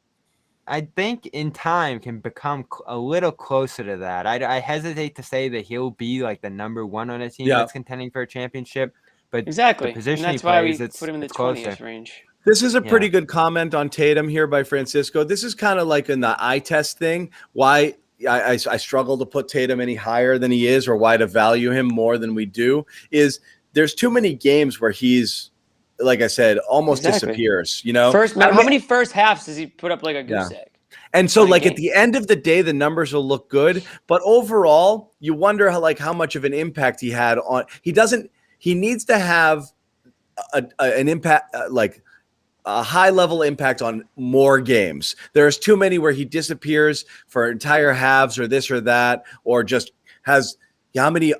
I think in time can become a little closer to that. I hesitate to say that he'll be like the number one on a team that's contending for a championship, but exactly, the position and that's he why plays, we put him in the 20th range. This is a pretty good comment on Tatum here by Francisco. This is kind of like in the eye test thing. Why I struggle to put Tatum any higher than he is, or why to value him more than we do, is there's too many games where he's, like I said, almost disappears. You know, how many first halves does he put up like a goose egg? And so, like, at the end of the day, the numbers will look good, but overall, you wonder how much of an impact he had on. He needs to have an impact, like a high level impact on more games. There's too many where he disappears for entire halves or this or that, or just has how many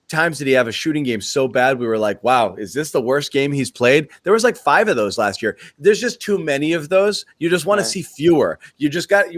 times did he have a shooting game so bad we were like, wow, is this the worst game he's played? There was like 5 of those last year. There's just too many of those. You just want to see fewer. You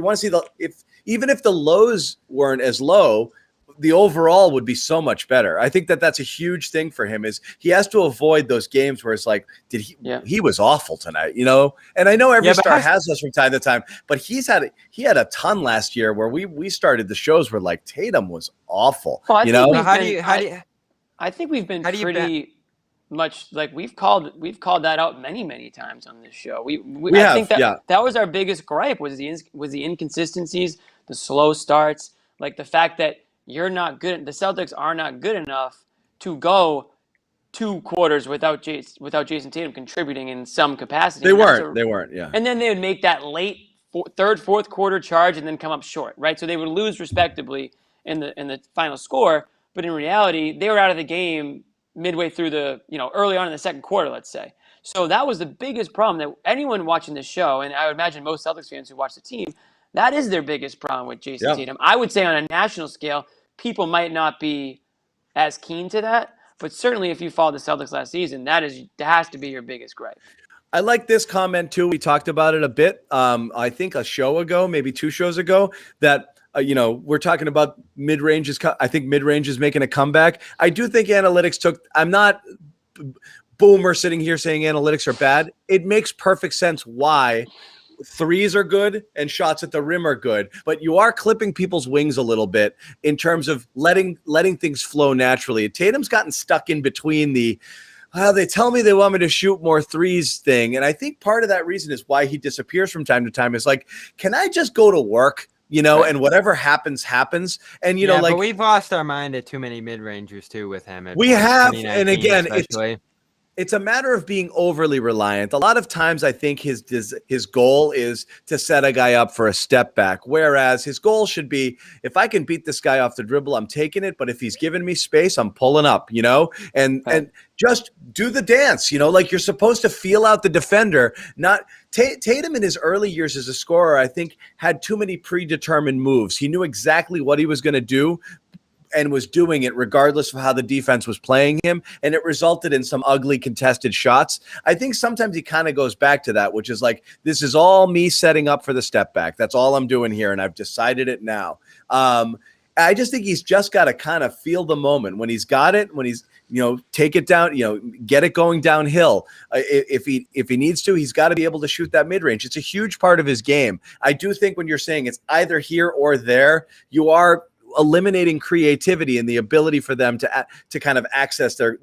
want to see even if the lows weren't as low, the overall would be so much better. I think that's a huge thing for him, is he has to avoid those games where it's like, he was awful tonight, you know? And I know every star has us from time to time, but he had a ton last year where we started the shows where like Tatum was awful. Well, I think we've been pretty much like we've called that out many times on this show. I think that was our biggest gripe was the inconsistencies, the slow starts, like the fact that the Celtics are not good enough to go 2 quarters without Jason Tatum contributing in some capacity. They weren't, yeah. And then they would make that late third, fourth quarter charge and then come up short, right? So they would lose respectably in the final score, but in reality, they were out of the game midway through early on in the second quarter, let's say. So that was the biggest problem that anyone watching this show, and I would imagine most Celtics fans who watch the team, that is their biggest problem with Jason Tatum. I would say on a national scale, people might not be as keen to that, but certainly if you followed the Celtics last season, that has to be your biggest gripe. I like this comment too. We talked about it a bit. I think a show ago, maybe 2 shows ago, that we're talking about mid-range I think mid-range is making a comeback. I do think analytics I'm not boomer sitting here saying analytics are bad. It makes perfect sense why threes are good and shots at the rim are good, but you are clipping people's wings a little bit in terms of letting things flow naturally. Tatum's gotten stuck in between they tell me they want me to shoot more threes thing. And I think part of that reason is why he disappears from time to time. Is like, can I just go to work? And whatever happens. And, but we've lost our mind at too many mid-rangers too with him. We have. And again, it's a matter of being overly reliant. A lot of times I think his goal is to set a guy up for a step back, whereas his goal should be, if I can beat this guy off the dribble, I'm taking it. But if he's giving me space, I'm pulling up, and just do the dance, like you're supposed to feel out the defender. Not Tatum in his early years as a scorer, I think, had too many predetermined moves. He knew exactly what he was going to do and was doing it regardless of how the defense was playing him, and it resulted in some ugly contested shots. I think sometimes he kind of goes back to that, which is like, this is all me setting up for the step back. That's all I'm doing here, and I've decided it now. I just think he's just got to kind of feel the moment when he's got it, when he's, take it down, get it going downhill. If he needs to, he's got to be able to shoot that mid-range. It's a huge part of his game. I do think when you're saying it's either here or there, you are eliminating creativity and the ability for them to kind of access their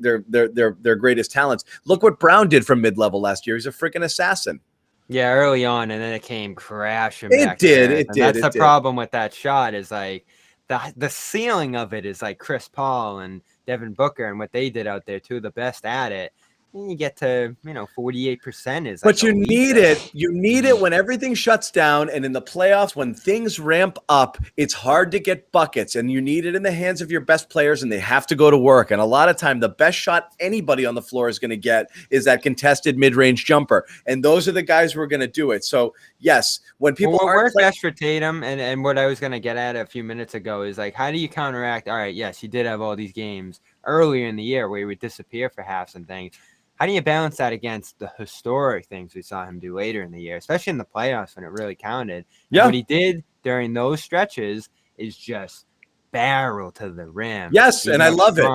greatest talents. Look what Brown did from mid-level last year. He's a freaking assassin. Yeah, early on, and then it came crashing back. It did. That's the problem with that shot is like the ceiling of it is like Chris Paul and Devin Booker and what they did out there too, the best at it. And you get to 48% is. But you need it. You need it when everything shuts down, and in the playoffs when things ramp up, it's hard to get buckets, and you need it in the hands of your best players, and they have to go to work. And a lot of time, the best shot anybody on the floor is going to get is that contested mid-range jumper, and those are the guys who are going to do it. So yes, when people what worked best for Tatum, and what I was going to get at a few minutes ago is like, how do you counteract? All right, yes, you did have all these games earlier in the year where he would disappear for halves and things. How do you balance that against the historic things we saw him do later in the year, especially in the playoffs when it really counted? Yeah. And what he did during those stretches is just barrel to the rim. Yes, and I love it.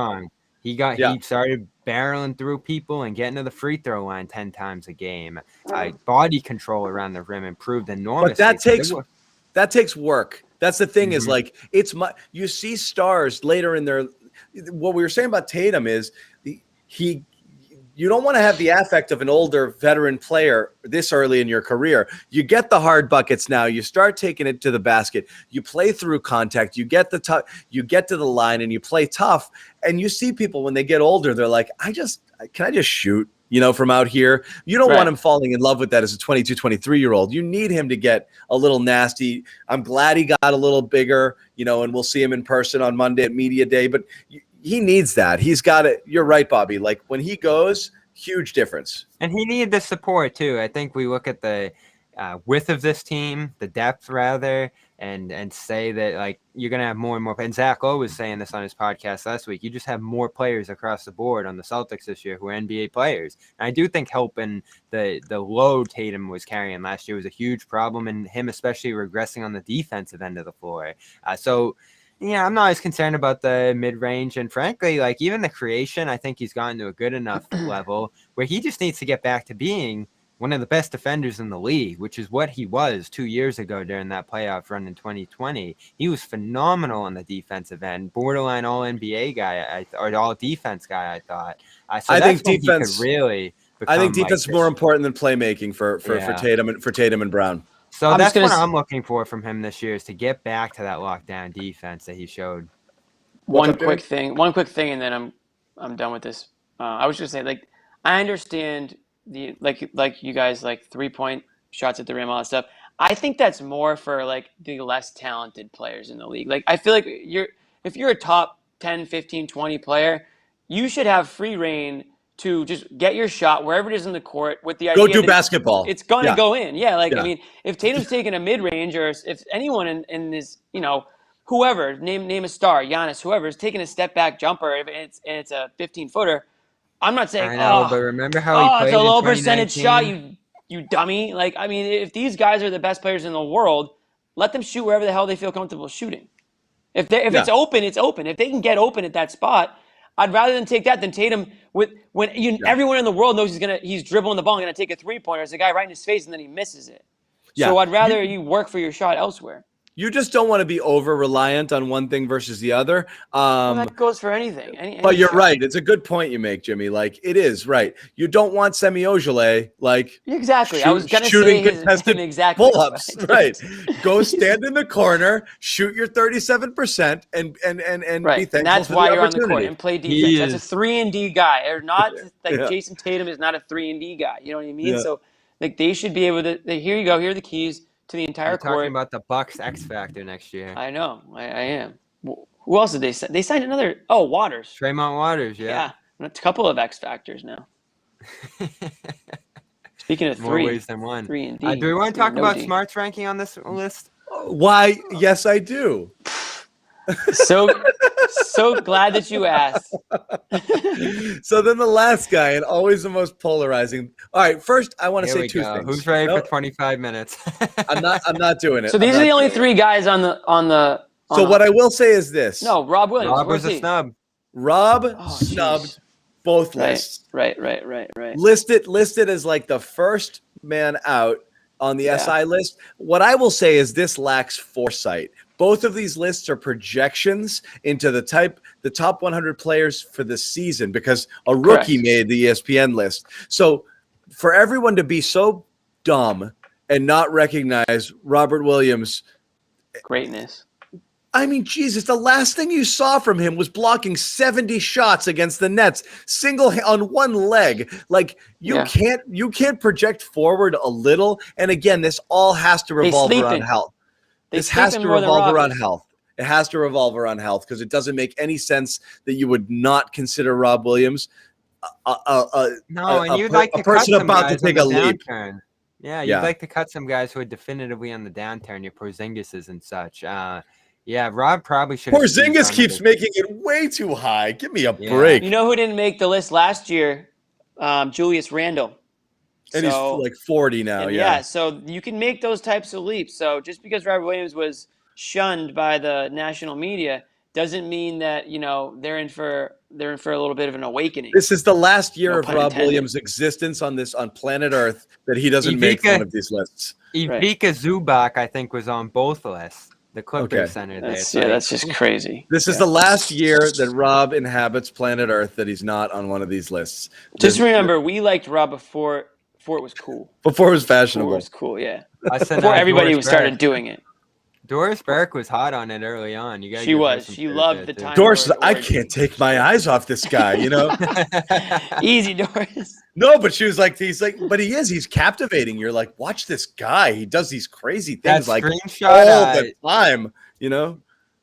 He started barreling through people and getting to the free throw line 10 times a game. Body control around the rim improved enormously. But that takes work. That's the thing is like you see stars later in their. What we were saying about Tatum is you don't want to have the affect of an older veteran player this early in your career. You get the hard buckets now. You start taking it to the basket. You play through contact. You get you get to the line and you play tough. And you see people when they get older, they're like, can I just shoot, from out here? You don't want him falling in love with that as a 22, 23-year-old. You need him to get a little nasty. I'm glad he got a little bigger, and we'll see him in person on Monday at Media Day. But he needs that. He's got it. You're right, Bobby. Like when he goes, huge difference. And he needed the support too. I think we look at the width of this team, the depth rather, and say that like you're going to have more and more. And Zach Lowe was saying this on his podcast last week. You just have more players across the board on the Celtics this year who are NBA players. And I do think helping the load Tatum was carrying last year was a huge problem, and him especially regressing on the defensive end of the floor. Yeah, I'm not as concerned about the mid-range. And frankly, like even the creation, I think he's gotten to a good enough level where he just needs to get back to being one of the best defenders in the league, which is what he was 2 years ago during that playoff run in 2020. He was phenomenal on the defensive end, borderline all-NBA guy, or all-defense guy, I thought. So I think defense really. I think defense is more important than playmaking for Tatum and Brown. So that's what I'm looking for from him this year is to get back to that lockdown defense that he showed. One quick thing, and then I'm done with this. I was just gonna say, like, I understand the like you guys like 3-point shots at the rim, all that stuff. I think that's more for like the less talented players in the league. Like I feel like if you're a top 10, 15, 20 player, you should have free reign to just get your shot wherever it is in the court with the idea go do basketball. It's going to go in. Yeah, I mean, if Tatum's taking a mid-range or if anyone in this, whoever, name a star, Giannis, whoever is taking a step-back jumper and it's a 15-footer, I'm not saying, but remember how he played it's a low in percentage shot, you dummy. Like, I mean, if these guys are the best players in the world, let them shoot wherever the hell they feel comfortable shooting. If it's open, it's open. If they can get open at that spot, I'd rather than take that than Tatum everyone in the world knows he's dribbling the ball and gonna take a 3-pointer. It's a guy right in his face and then he misses it. Yeah. So I'd rather you work for your shot elsewhere. You just don't want to be over-reliant on one thing versus the other. That goes for anything. But you're right. It's a good point you make, Jimmy. Like, it is, right. You don't want Semi Ojeleye, Exactly. I was going to say contested pull-ups, right. Go stand in the corner, shoot your 37%, and be thankful and that's for why the you're on the opportunity. court and play defense. That's a 3-and-D guy. Or not, Jason Tatum is not a 3-and-D guy. You know what I mean? Yeah. So, they should be able to – here you go. Here are the keys to the entire court. Talking about the Bucks X Factor next year. I know. I am. Who else did they sign? They signed another. Oh, Waters. Tremont Waters. Yeah. A couple of X Factors now. Speaking of more ways than one. 3-and-D. Do we want to talk about Smart's ranking on this list? Why? Yes, I do. So glad that you asked. So then the last guy, and always the most polarizing. All right, first I want to say two things. Who's ready for 25 minutes? I'm not doing it. So these are the only three guys on the. So what I will say is this. No, Rob Williams. Rob was a snub. Rob snubbed both lists. Right. Listed as like the first man out on the SI list. What I will say is this lacks foresight. Both of these lists are projections into the top 100 players for the season because a rookie made the ESPN list. So for everyone to be so dumb and not recognize Robert Williams' greatness. I mean, Jesus, the last thing you saw from him was blocking 70 shots against the Nets, on one leg. Like you can't project forward a little. And again, this all has to revolve around health. This has to revolve around health. It has to revolve around health because it doesn't make any sense that you would not consider Rob Williams a person about to take a leap. Yeah, you'd like to cut some guys who are definitively on the downturn, your Porzingises and such. Yeah, Rob probably should. Porzingis keeps making it way too high. Give me a break. You know who didn't make the list last year? Julius Randle. And he's like 40 now. Yeah, so you can make those types of leaps. So just because Robert Williams was shunned by the national media doesn't mean that they're in for a little bit of an awakening. This is the last year of Rob Williams' existence on planet Earth that he doesn't make one of these lists. Ivica Zubac, I think, was on both lists. The Clippers center there. That's just crazy. This is the last year that Rob inhabits planet Earth that he's not on one of these lists. Just remember, we liked Rob before it was cool. Before it was fashionable. Before it was cool, yeah. Before everybody started doing it. Doris Burke was hot on it early on. She was. She loved the time. Doris, I can't take my eyes off this guy, Easy, Doris. No, but she was like, but he is. He's captivating. You're like, watch this guy. He does these crazy things like all the time,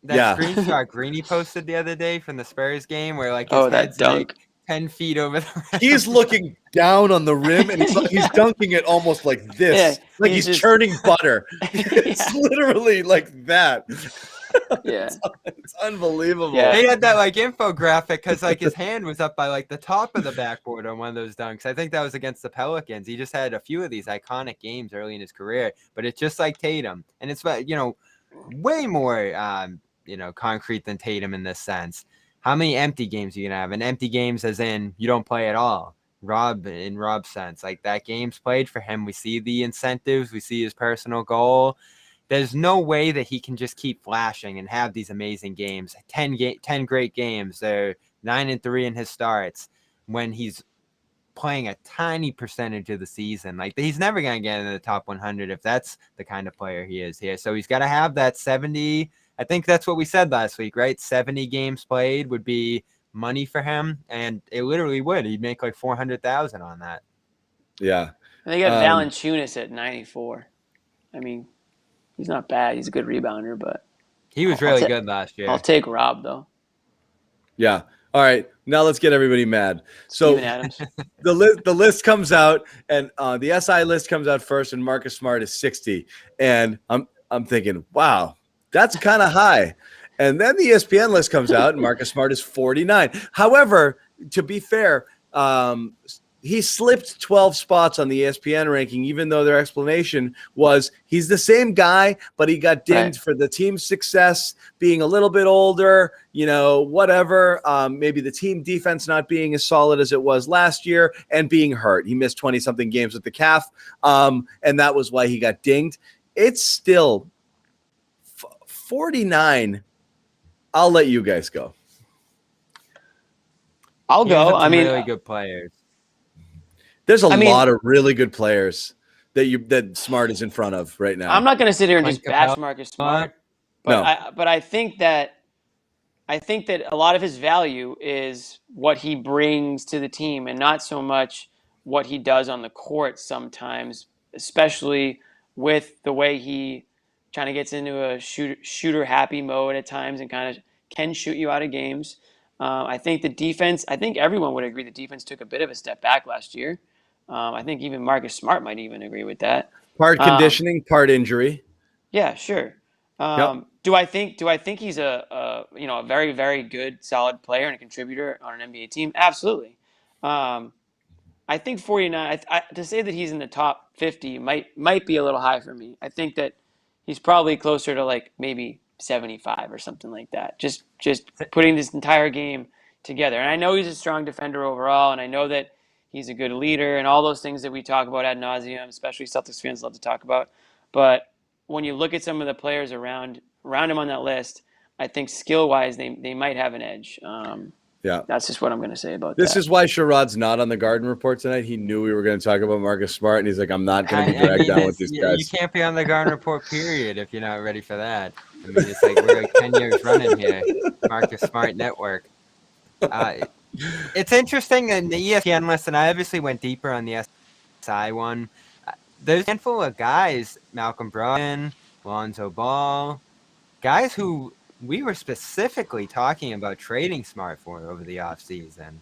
That screenshot Greeny posted the other day from the Spurs game where his head's dunk. 10 feet over the rim. He's looking down on the rim and he's dunking it almost like this. Like he's churning butter. It's literally like that. Yeah. It's unbelievable. Yeah. They had that infographic because his hand was up by the top of the backboard on one of those dunks. I think that was against the Pelicans. He just had a few of these iconic games early in his career, but it's just like Tatum. And it's way more concrete than Tatum in this sense. How many empty games are you gonna have? And empty games as in you don't play at all. In Rob's sense, that game's played for him. We see the incentives, we see his personal goal. There's no way that he can just keep flashing and have these amazing games. 10 great games. They're 9-3 in his starts when he's playing a tiny percentage of the season. He's never gonna get into the top 100 if that's the kind of player he is here. So he's got to have that 70. I think that's what we said last week, right? 70 games played would be money for him, and it literally would. He'd make $400,000 on that. Yeah. And they got Valanciunas at 94. I mean, he's not bad. He's a good rebounder, but he was really good last year. I'll take Rob though. Yeah. All right. Now let's get everybody mad. So the list comes out, and the SI list comes out first, and Marcus Smart is 60, and I'm thinking, wow. That's kind of high. And then the ESPN list comes out, and Marcus Smart is 49. However, to be fair, he slipped 12 spots on the ESPN ranking, even though their explanation was he's the same guy, but he got dinged for the team's success, being a little bit older, whatever. Maybe the team defense not being as solid as it was last year and being hurt. He missed 20-something games with the calf, and that was why he got dinged. It's still 49. I'll let you guys go. I'll go. I mean, really good players. There's a lot of really good players that Smart is in front of right now. I'm not going to sit here and just bash Marcus Smart, but I think that a lot of his value is what he brings to the team, and not so much what he does on the court. Sometimes, especially with the way he kind of gets into a shooter happy mode at times and kind of can shoot you out of games. I think the defense, I think everyone would agree the defense took a bit of a step back last year. I think even Marcus Smart might even agree with that. Part conditioning, part injury. Yeah, sure. Do I think he's a very, very good, solid player and a contributor on an NBA team? Absolutely. I think 49. To say that he's in the top 50 might be a little high for me. I think that he's probably closer to like maybe 75 or something like that. Just putting this entire game together. And I know he's a strong defender overall, and I know that he's a good leader and all those things that we talk about ad nauseum, especially Celtics fans love to talk about. But when you look at some of the players around him on that list, I think skill-wise they might have an edge. Yeah, that's just what I'm going to say about this. That. Is why Sherrod's not on the Garden Report tonight. He knew we were going to talk about Marcus Smart, and he's like, I'm not going to be dragged down with these guys. You can't be on the Garden Report, period, if you're not ready for that. I mean, it's like we're like 10 years running here, Marcus Smart Network. It's interesting, and the ESPN list, and I obviously went deeper on the SI one. There's a handful of guys, Malcolm Brogdon, Lonzo Ball, guys who we were specifically talking about trading Smart for over the offseason,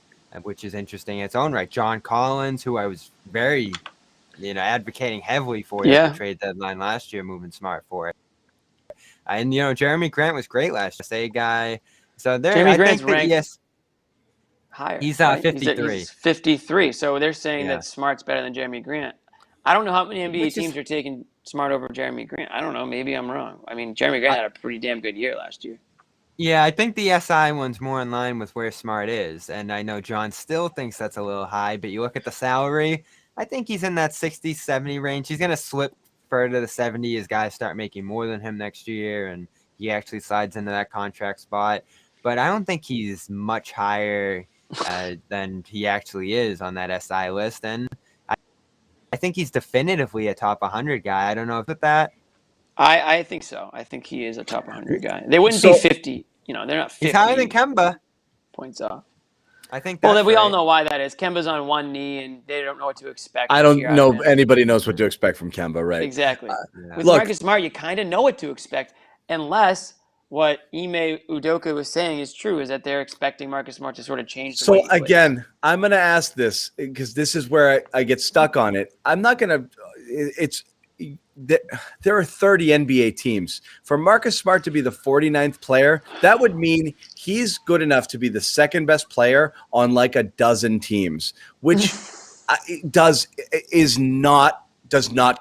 which is interesting in its own right. John Collins, who I was very, advocating heavily for at the trade deadline last year, moving Smart for it. And, Jeremy Grant was great last year. Say guy. So there, Jeremy I Grant's think that ranked higher. He's 53. He's 53. So they're saying that Smart's better than Jeremy Grant. I don't know how many NBA teams are taking Smart over Jeremy Grant. I don't know. Maybe I'm wrong. I mean, Jeremy Grant had a pretty damn good year last year. Yeah, I think the SI one's more in line with where Smart is. And I know John still thinks that's a little high, but you look at the salary, I think he's in that 60, 70 range. He's going to slip further to 70 as guys start making more than him next year, and he actually slides into that contract spot. But I don't think he's much higher than he actually is on that SI list. And I think he's definitively a top 100 guy. I don't know if that. I think so. I think he is a top 100 guy. They wouldn't be 50. They're not 50. He's higher than Kemba. Points off. I think. Well, we all know why that is. Kemba's on one knee, and they don't know what to expect. I don't know anybody knows what to expect from Kemba, right? Exactly. With Marcus Smart, you kind of know what to expect, unless what Ime Udoka was saying is true, is that they're expecting Marcus Smart to sort of change the way he plays. I'm going to ask this because this is where I get stuck on it. I'm not going to there are 30 NBA teams. For Marcus Smart to be the 49th player, that would mean he's good enough to be the second best player on like a dozen teams, which does not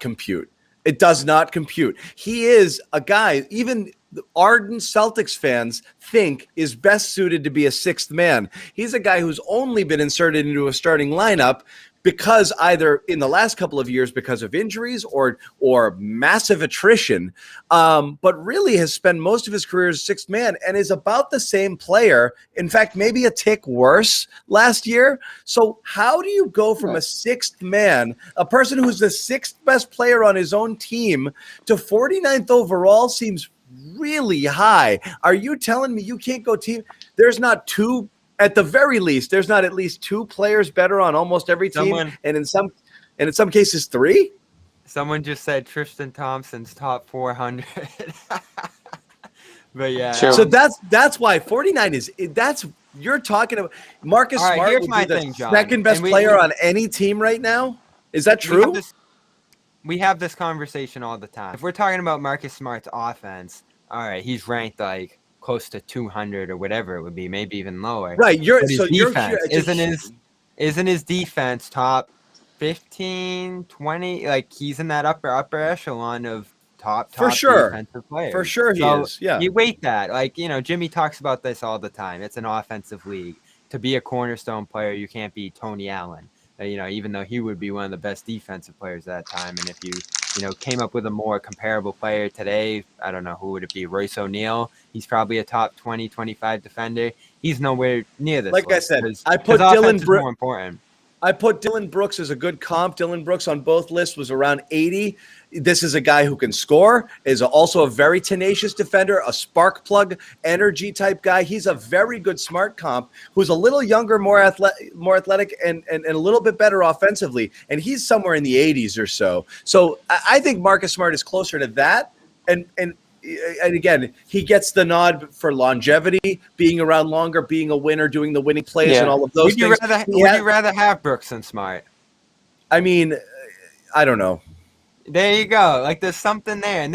compute. It does not compute. He is a guy, even ardent Celtics fans think is best suited to be a sixth man. He's a guy who's only been inserted into a starting lineup because either in the last couple of years because of injuries or massive attrition, but really has spent most of his career as sixth man and is about the same player. In fact, maybe a tick worse last year. So how do you go from a sixth man, a person who's the sixth best player on his own team, to 49th overall? Seems really high. Are you telling me you can't go team? There's not two. At the very least, there's not at least two players better on almost every team, and in some cases, three. Someone just said Tristan Thompson's top 400. But yeah, so that's why 49 is. You're talking about Marcus Smart would be the second best player on any team right now. Is that true? We have this conversation all the time. If we're talking about Marcus Smart's offense, all right, he's ranked like close to 200 or whatever it would be, maybe even lower. Right. Isn't his defense top 15, 20? Like he's in that upper echelon of top defensive players. For sure he is. Yeah. You weight that. Like, Jimmy talks about this all the time. It's an offensive league. To be a cornerstone player, you can't be Tony Allen. Even though he would be one of the best defensive players at that time. And if you came up with a more comparable player today, I don't know, who would it be? Royce O'Neal. He's probably a top 20, 25 defender. He's nowhere near this. Like list. I said, I put Dylan Brooks more important. I put Dylan Brooks as a good comp. Dylan Brooks on both lists was around 80. This is a guy who can score, is also a very tenacious defender, a spark plug energy type guy. He's a very good smart comp who's a little younger, more athletic, and a little bit better offensively. And he's somewhere in the 80s or so. So I think Marcus Smart is closer to that. And again, he gets the nod for longevity, being around longer, being a winner, doing the winning plays, and all of those things. Would you rather have Brooks than Smart? I mean, I don't know. There you go. Like there's something there, and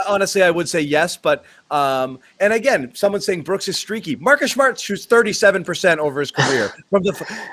honestly, I would say yes, but and again, someone's saying Brooks is streaky. Marcus Smart shoots 37% over his career from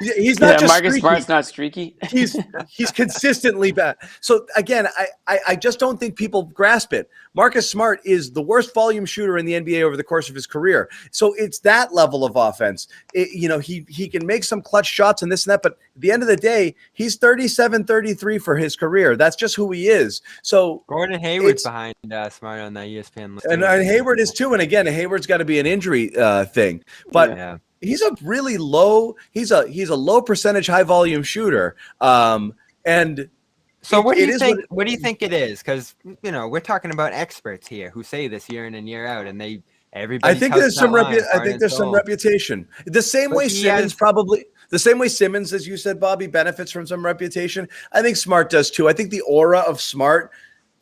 he's not just Marcus streaky. Smart's not streaky. he's consistently bad. So again, I just don't think people grasp it. Marcus Smart is the worst volume shooter in the NBA over the course of his career. So it's that level of offense. He can make some clutch shots and this and that, but at the end of the day, he's 37-33 for his career. That's just who he is. So Gordon Hayward's behind Smart on that ESPN list. And Hayward is too. And again, Hayward's got to be an injury thing. But he's a really low. He's a low percentage, high volume shooter. And so what do you think? What do you think it is? Because we're talking about experts here who say this year in and year out, and everybody. I think there's some reputation. The same way Simmons probably. The same way Simmons, as you said, Bobby, benefits from some reputation. I think Smart does too. I think the aura of Smart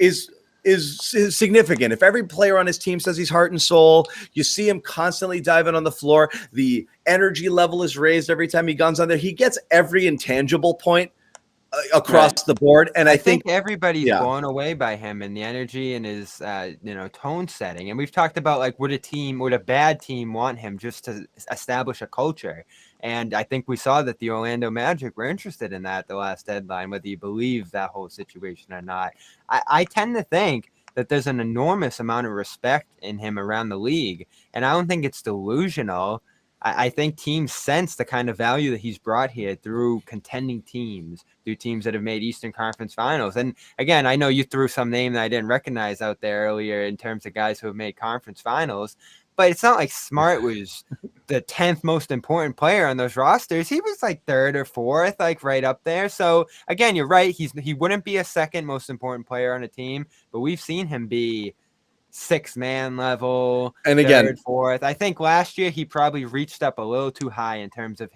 is significant. If every player on his team says he's heart and soul, you see him constantly diving on the floor. The energy level is raised every time he guns on there. He gets every intangible point across the board. And I think everybody's blown away by him and the energy and his tone setting. And we've talked about would a bad team want him just to establish a culture? And I think we saw that the Orlando Magic were interested in that at the last deadline, whether you believe that whole situation or not. I tend to think that there's an enormous amount of respect in him around the league. And I don't think it's delusional. I think teams sense the kind of value that he's brought here through contending teams, through teams that have made Eastern Conference Finals. And again, I know you threw some name that I didn't recognize out there earlier in terms of guys who have made conference finals, but it's not like Smart was the 10th most important player on those rosters. He was like 3rd or 4th, right up there. So again, you're right. He wouldn't be a 2nd most important player on a team, but we've seen him be 6-man level, and again, 3rd, 4th. I think last year he probably reached up a little too high in terms of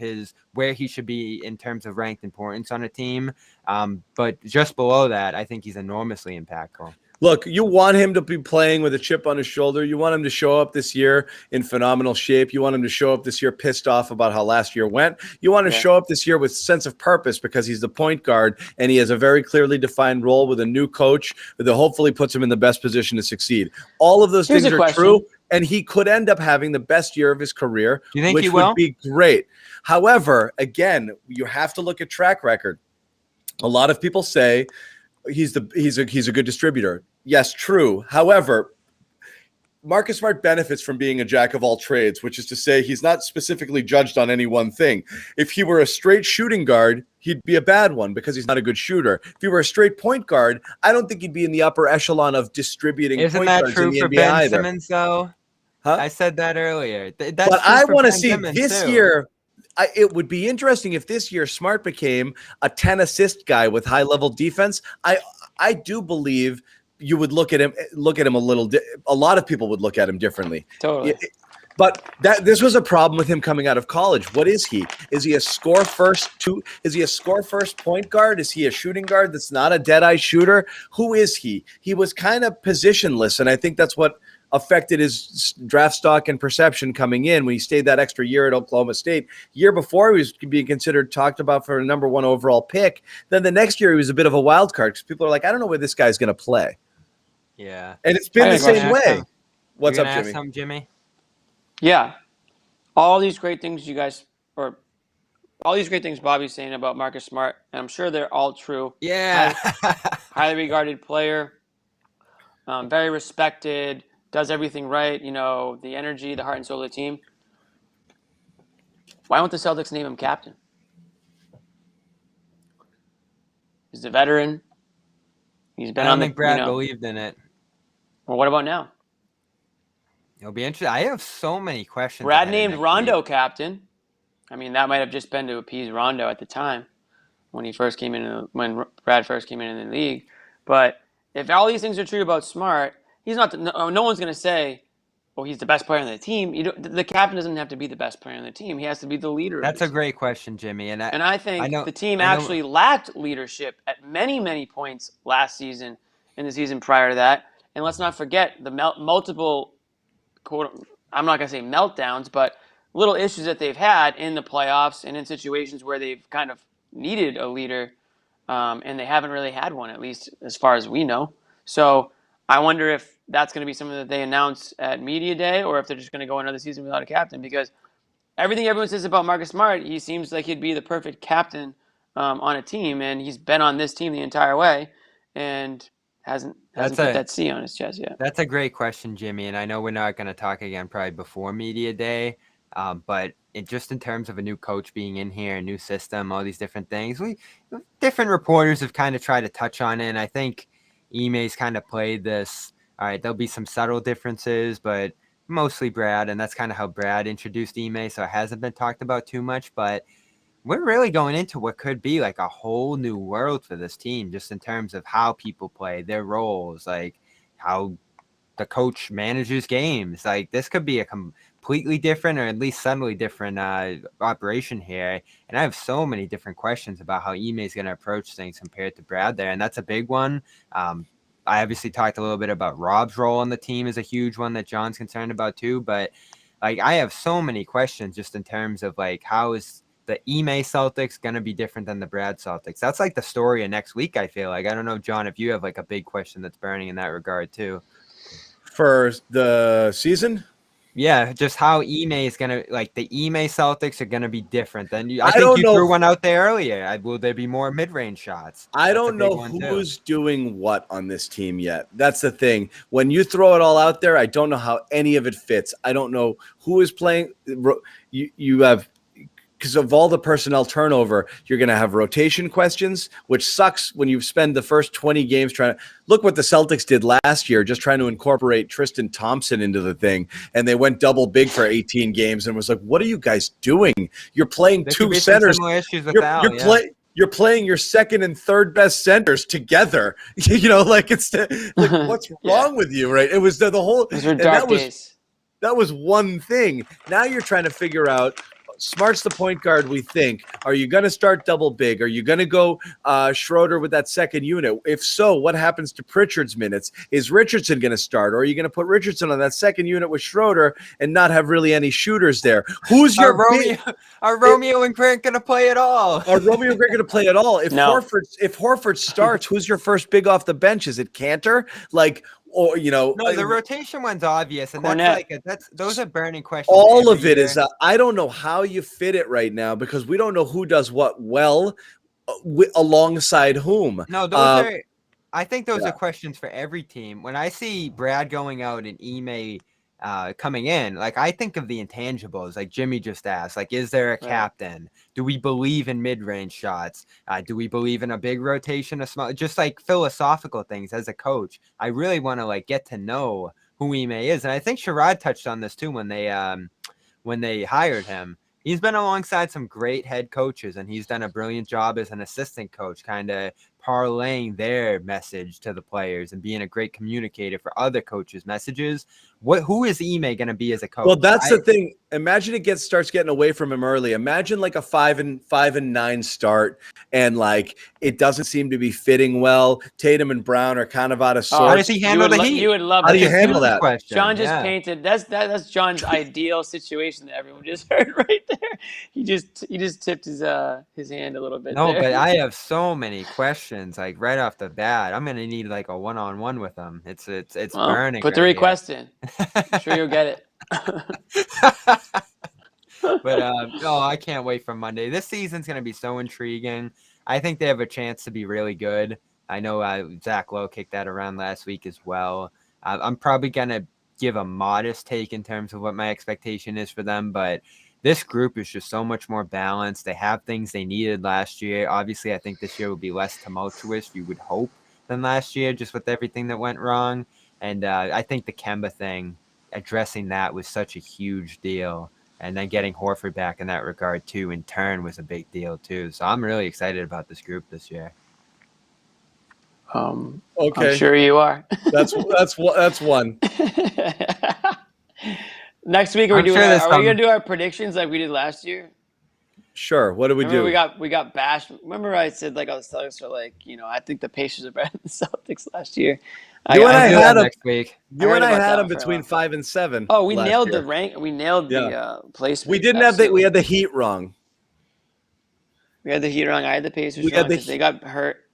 where he should be in terms of ranked importance on a team. But just below that, I think he's enormously impactful. Look, you want him to be playing with a chip on his shoulder. You want him to show up this year in phenomenal shape. You want him to show up this year pissed off about how last year went. You want to show up this year with sense of purpose because he's the point guard and he has a very clearly defined role with a new coach that hopefully puts him in the best position to succeed. All of those things are true, and he could end up having the best year of his career, which would be great. However, again, you have to look at track record. A lot of people say he's a good distributor. Yes, true. However, Marcus Smart benefits from being a jack of all trades, which is to say he's not specifically judged on any one thing. If he were a straight shooting guard, he'd be a bad one because he's not a good shooter. If he were a straight point guard, I don't think he'd be in the upper echelon of distributing point guards in the NBA. Isn't that true for Ben Simmons, though? Huh? I said that earlier. But I want to see this year. It would be interesting if this year Smart became a 10 assist guy with high level defense. I do believe you would look at him a little. A lot of people would look at him differently. Totally. But this was a problem with him coming out of college. What is he? Is he a score first point guard? Is he a shooting guard that's not a dead-eye shooter? Who is he? He was kind of positionless, and I think that's what affected his draft stock and perception coming in when he stayed that extra year at Oklahoma State. Year before, he was being talked about for a number 1 overall pick. Then the next year, he was a bit of a wild card because people are like, I don't know where this guy's going to play. Yeah. And it's been the same way. What's up, Jimmy? Jimmy? Yeah. All these great things Bobby's saying about Marcus Smart, and I'm sure they're all true. Yeah. Highly regarded player, very respected, does everything right, the energy, the heart and soul of the team. Why won't the Celtics name him captain? He's a veteran. He's been I don't think Brad believed in it. Well, what about now? It'll be interesting. I have so many questions. Brad named Rondo captain. I mean, that might have just been to appease Rondo at the time when Brad first came in the league. But if all these things are true about Smart, he's not. No one's going to say, "Oh, he's the best player on the team." The captain doesn't have to be the best player on the team. He has to be the leader. That's a great question, Jimmy. And I think the team actually lacked leadership at many, many points last season and the season prior to that. And let's not forget the multiple, I'm not going to say meltdowns, but little issues that they've had in the playoffs and in situations where they've kind of needed a leader and they haven't really had one, at least as far as we know. So I wonder if that's going to be something that they announce at media day, or if they're just going to go another season without a captain. Because everything everyone says about Marcus Smart, he seems like he'd be the perfect captain on a team, and he's been on this team the entire way, and hasn't put that C on his chest yet. That's a great question, Jimmy, and I know we're not going to talk again probably before media day, but just in terms of a new coach being in here, a new system, all these different things, different reporters have kind of tried to touch on it, and I think Ime's kind of played this. All right, there'll be some subtle differences, but mostly Brad, and that's kind of how Brad introduced Ime, so it hasn't been talked about too much, but we're really going into what could be like a whole new world for this team, just in terms of how people play, their roles, like how the coach manages games. Like this could be a completely different, or at least subtly different operation here. And I have so many different questions about how Ime is going to approach things compared to Brad there, and that's a big one. I obviously talked a little bit about Rob's role on the team is a huge one that John's concerned about too. But like I have so many questions just in terms of like how is the Ime Celtics going to be different than the Brad Celtics? That's like the story of next week, I feel like. I don't know, John, if you have like a big question that's burning in that regard too. For the season? Yeah, just how Ime is going to, like the Ime Celtics are going to be different than you. I think you threw one out there earlier. Will there be more mid-range shots? I don't know who's doing what on this team yet. That's the thing. When you throw it all out there, I don't know how any of it fits. I don't know who is playing. You have, because of all the personnel turnover, you're going to have rotation questions, which sucks when you spend the first 20 games trying to look what the Celtics did last year, just trying to incorporate Tristan Thompson into the thing. And they went double big for 18 games and was like, what are you guys doing? You're playing two centers. You're playing your second and third best centers together. Like it's like, what's wrong with you, right? It was the whole, those were dark days. That was one thing. Now you're trying to figure out, Smart's the point guard, we think. Are you going to start double big? Are you going to go Schroeder with that second unit? If so, what happens to Pritchard's minutes? Is Richardson going to start? Or are you going to put Richardson on that second unit with Schroeder and not have really any shooters there? Who's your Are Romeo and Grant going to play at all? Are Romeo and Grant going to play at all? If Horford starts, who's your first big off the bench? Is it Cantor? Or no, the rotation one's obvious, and those are burning questions. All of it is. I don't know how you fit it right now because we don't know who does what well alongside whom. No, those are. I think those are questions for every team. When I see Brad going out and Ime coming in, like I think of the intangibles, like Jimmy just asked, like is there a captain? Do we believe in mid-range shots? Do we believe in a big rotation, a small, just like philosophical things as a coach? I really want to like get to know who Ime is, and I think Sherrod touched on this too when they hired him. He's been alongside some great head coaches, and he's done a brilliant job as an assistant coach, kind of parlaying their message to the players and being a great communicator for other coaches' messages. Who is Ime going to be as a coach? Well, that's the thing. Imagine it starts getting away from him early. Imagine like a 5-9 start, and like it doesn't seem to be fitting well. Tatum and Brown are kind of out of sorts. How does he handle the Heat? You would love. How do you handle that? John just painted. That's John's ideal situation that everyone just heard right there. He just tipped his hand a little bit. No, but I have so many questions. Like right off the bat, I'm gonna need like a one-on-one with him. It's burning. Put the request in. I'm sure you'll get it. But I can't wait for Monday. This season's going to be so intriguing. I think they have a chance to be really good. I know Zach Lowe kicked that around last week as well. I'm probably going to give a modest take in terms of what my expectation is for them, but this group is just so much more balanced. They have things they needed last year. Obviously, I think this year will be less tumultuous, you would hope, than last year, just with everything that went wrong. And I think the Kemba thing, addressing that was such a huge deal. And then getting Horford back in that regard, too, in turn, was a big deal, too. So I'm really excited about this group this year. Okay. I'm sure you are. That's one. Next week, are we going to do our predictions like we did last year? Sure. What do we do? We got bashed. Remember I said like all the Celtics are like, I think the Pacers are better than the Celtics last year. You and I had them next week. You and I had them between 5 and 7. Oh, we nailed the rank. We nailed the placement. We didn't have we had the Heat wrong. We had the Heat wrong. I had the Pacers We wrong had the because they got hurt.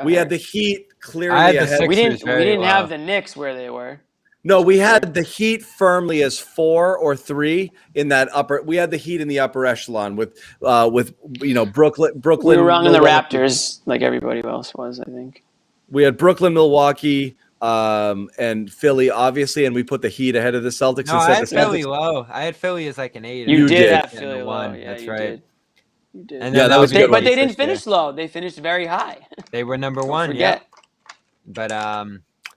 We had the Heat clearly I had the ahead. We Sixers didn't very low. have the Knicks where they were. No, we had the Heat firmly as 4 or 3 in that upper. We had the Heat in the upper echelon with Brooklyn. We were wrong in the Milwaukee. Raptors, like everybody else was, I think. We had Brooklyn, Milwaukee, and Philly, obviously, and we put the Heat ahead of the Celtics. No, I had Philly low. I had Philly as like an 8. You did have Philly Philly low. Yeah, That's you right. did. You did. And yeah, that was good. But they didn't finish low. They finished very high. They were number 1. Forget. Yeah. But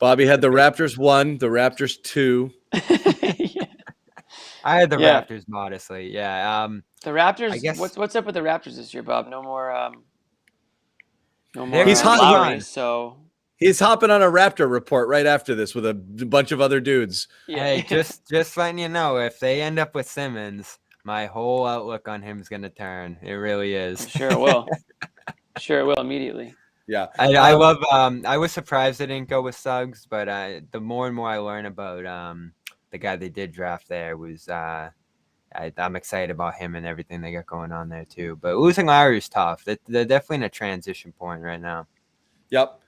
Bobby had the Raptors 1, the Raptors 2. Yeah. I had the Raptors modestly. Yeah. The Raptors. I guess, what's up with the Raptors this year, Bob? No more. He's hot. Lowry, so he's hopping on a Raptor report right after this with a bunch of other dudes. Yeah. Hey, just letting you know, if they end up with Simmons, my whole outlook on him is going to turn. It really is. I'm sure it will. Sure it will immediately. Yeah, I love. I was surprised they didn't go with Suggs, but the more and more I learn about the guy they did draft there was I'm excited about him and everything they got going on there too. But losing Lowry is tough. They're definitely in a transition point right now. Yep.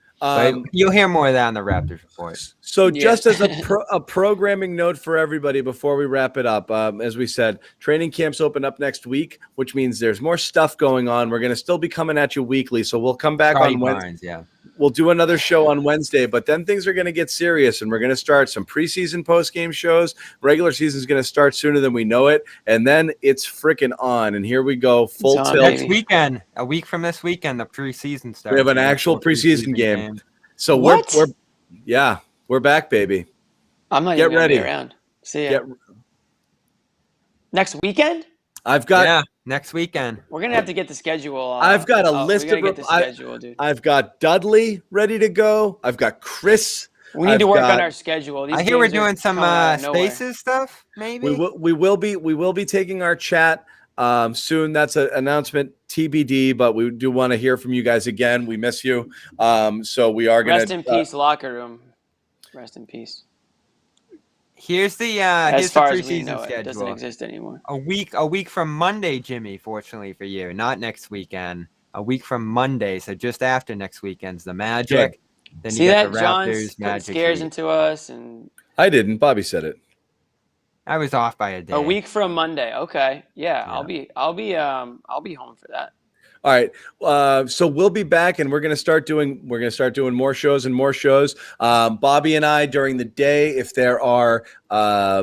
You'll hear more of that on the Raptors report. So just as a programming note for everybody before we wrap it up, as we said, training camps open up next week, which means there's more stuff going on. We're going to still be coming at you weekly. So we'll come back on Wednesday. We'll do another show on Wednesday, but then things are going to get serious and we're going to start some preseason post-game shows. Regular season is going to start sooner than we know it. And then it's freaking on. And here we go. Full tilt. Next weekend, a week from this weekend, the preseason starts. We have an actual preseason game. So we're back, baby. I'm not even ready around. See ya. Next weekend? Next weekend. We're gonna have to get the schedule. I've got a list of the schedule, dude. I've got Dudley ready to go. I've got Chris. We need to work on our schedule. I hear we're doing some Spaces stuff. Maybe we will be taking our chat soon. That's an announcement TBD, but we do want to hear from you guys again. We miss you. So we are going to rest in peace, locker room. Rest in peace. Here's the as far as we preseason know, schedule. It doesn't exist anymore. A week from Monday, Jimmy. Fortunately for you, not next weekend. A week from Monday, so just after next weekend's the Magic. Good. Then see you that the John's Raptors, Magic scares Heat. into us, and I didn't. Bobby said it. I was off by a day. A week from Monday. Okay, yeah. I'll be home for that. All right. So we'll be back and we're going to start doing more shows and more shows. Bobby and I during the day, if there are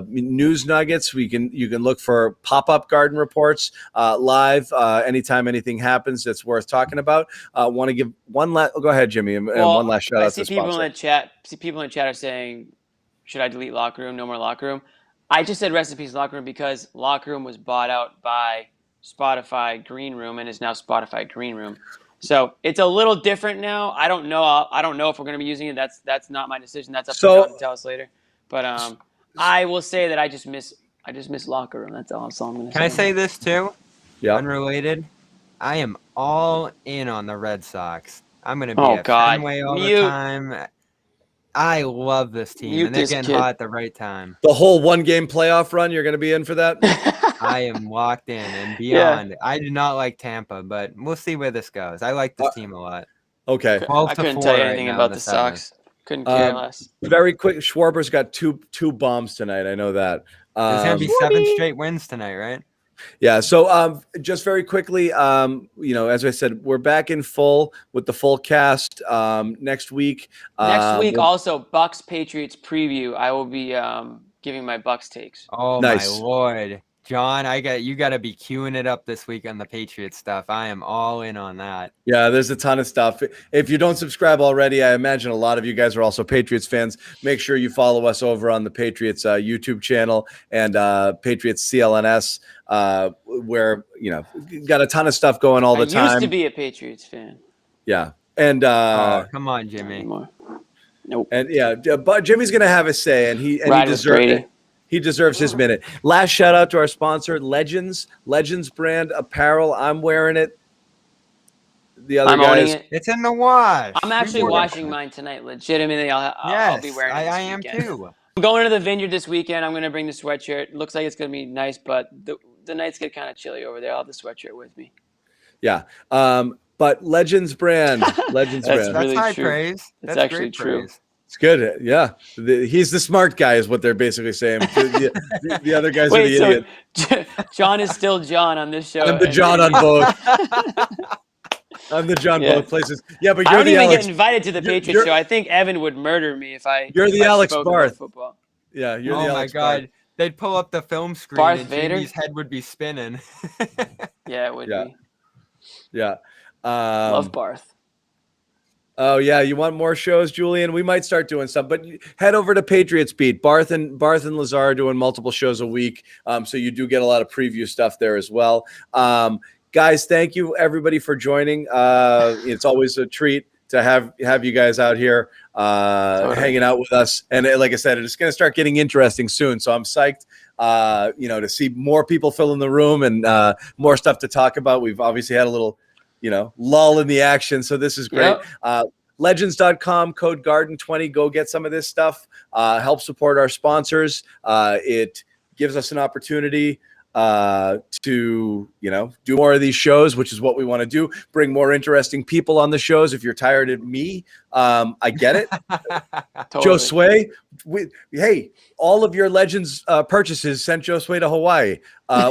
news nuggets, you can look for pop-up garden reports live anytime anything happens that's worth talking about. Want to give one last go ahead, Jimmy, and one last shout out to people in the chat. People in the chat are saying, should I delete locker room? No more locker room. I just said rest in peace locker room because locker room was bought out by Spotify Green Room and is now Spotify Green Room. So it's a little different now. I don't know if we're going to be using it. That's not my decision. That's up to John to tell us later. But I will say that I just miss locker room. That's all I'm going to say. Can I say this too? Yeah. Unrelated. I am all in on the Red Sox. I'm going to be at Fenway all the time. I love this team, and they're getting hot at the right time. The whole one-game playoff run, you're going to be in for that? I am locked in and beyond. Yeah. I do not like Tampa, but we'll see where this goes. I like this team a lot. Okay. I couldn't tell you anything about the Sox. Couldn't care less. Very quick, Schwarber's got two bombs tonight. I know that. There's going to be 7 straight wins tonight, right? Yeah. So just very quickly, as I said, we're back in full with the full cast next week. Also, Bucks Patriots preview. I will be giving my Bucks takes. Oh, nice. My Lord. John, you got to be queuing it up this week on the Patriots stuff. I am all in on that. Yeah, there's a ton of stuff. If you don't subscribe already, I imagine a lot of you guys are also Patriots fans. Make sure you follow us over on the Patriots YouTube channel and Patriots CLNS, where got a ton of stuff going all the time. I used to be a Patriots fan. Yeah, and come on, Jimmy. Nope. And but Jimmy's gonna have a say, and he deserves it. He deserves his minute. Last shout out to our sponsor, Legends brand apparel. I'm wearing it. The other guys, it's in the wash. I'm actually washing mine tonight. Legitimately, I'll be wearing it. I am too. I'm going to the Vineyard this weekend. I'm going to bring the sweatshirt. Looks like it's going to be nice, but the nights get kind of chilly over there. I'll have the sweatshirt with me. Yeah. But Legends brand. That's really high true. praise. That's actually true. Praise. It's good. Yeah. He's the smart guy is what they're basically saying. The other guys are the idiot. John is still John on this show. I'm the John on both. I'm the John both places. Yeah, but you're I don't even Alex. get invited to the Patriots show. I think Evan would murder me if I. You're the Alex Barth. Football. Yeah, you're the Alex Barth. Oh my God. They'd pull up the film screen Barth and Vader? Jimmy's head would be spinning. Yeah, it would be. Yeah. Love Barth. Oh yeah, you want more shows, Julian? We might start doing some, but head over to Patriots Beat. Barth and Lazar are doing multiple shows a week, so you do get a lot of preview stuff there as well. Guys, thank you everybody for joining. It's always a treat to have you guys out here hanging out with us. And like I said, it's going to start getting interesting soon. So I'm psyched, to see more people fill in the room and more stuff to talk about. We've obviously had a little, lull in the action. So this is great. Yep. Legends.com, code Garden20. Go get some of this stuff. Help support our sponsors. It gives us an opportunity to do more of these shows, which is what we want to do. Bring more interesting people on the shows. If you're tired of me, I get it. Totally. Joe Sway, hey, all of your Legends purchases sent Joe Sway to Hawaii,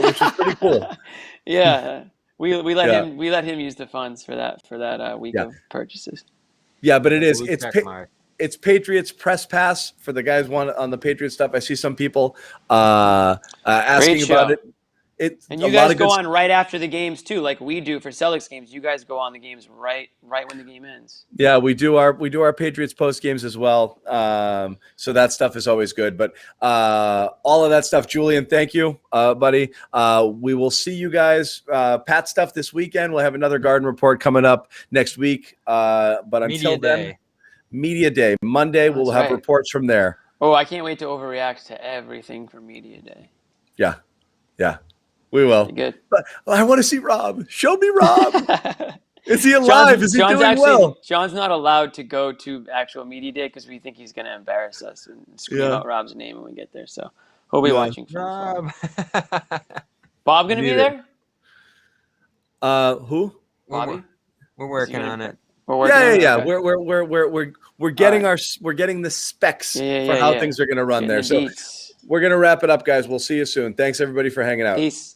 which was pretty cool. Yeah, we let him use the funds for that week of purchases. Yeah, but it's Patriots Press Pass for the guys on the Patriots stuff. I see some people asking about it. And you guys go on right after the games too, like we do for Celtics games. You guys go on the games right when the game ends. Yeah, we do our Patriots post games as well. So that stuff is always good. But all of that stuff, Julian, thank you, buddy. We will see you guys. Pat stuff this weekend. We'll have another Garden Report coming up next week. But until then. Media Day. Monday, we'll have reports from there. Oh, I can't wait to overreact to everything for Media Day. Yeah. We will. Good. But I want to see Rob. Show me Rob. Is he alive? Is he doing well? John's not allowed to go to actual Media Day because we think he's going to embarrass us and scream out Rob's name when we get there. So he'll be watching. Rob. Bob going to be there? Who? Bobby? We're working on it. Yeah. We're getting we're getting the specs for how things are going to run there. So we're going to wrap it up, guys. We'll see you soon. Thanks everybody for hanging out. Peace.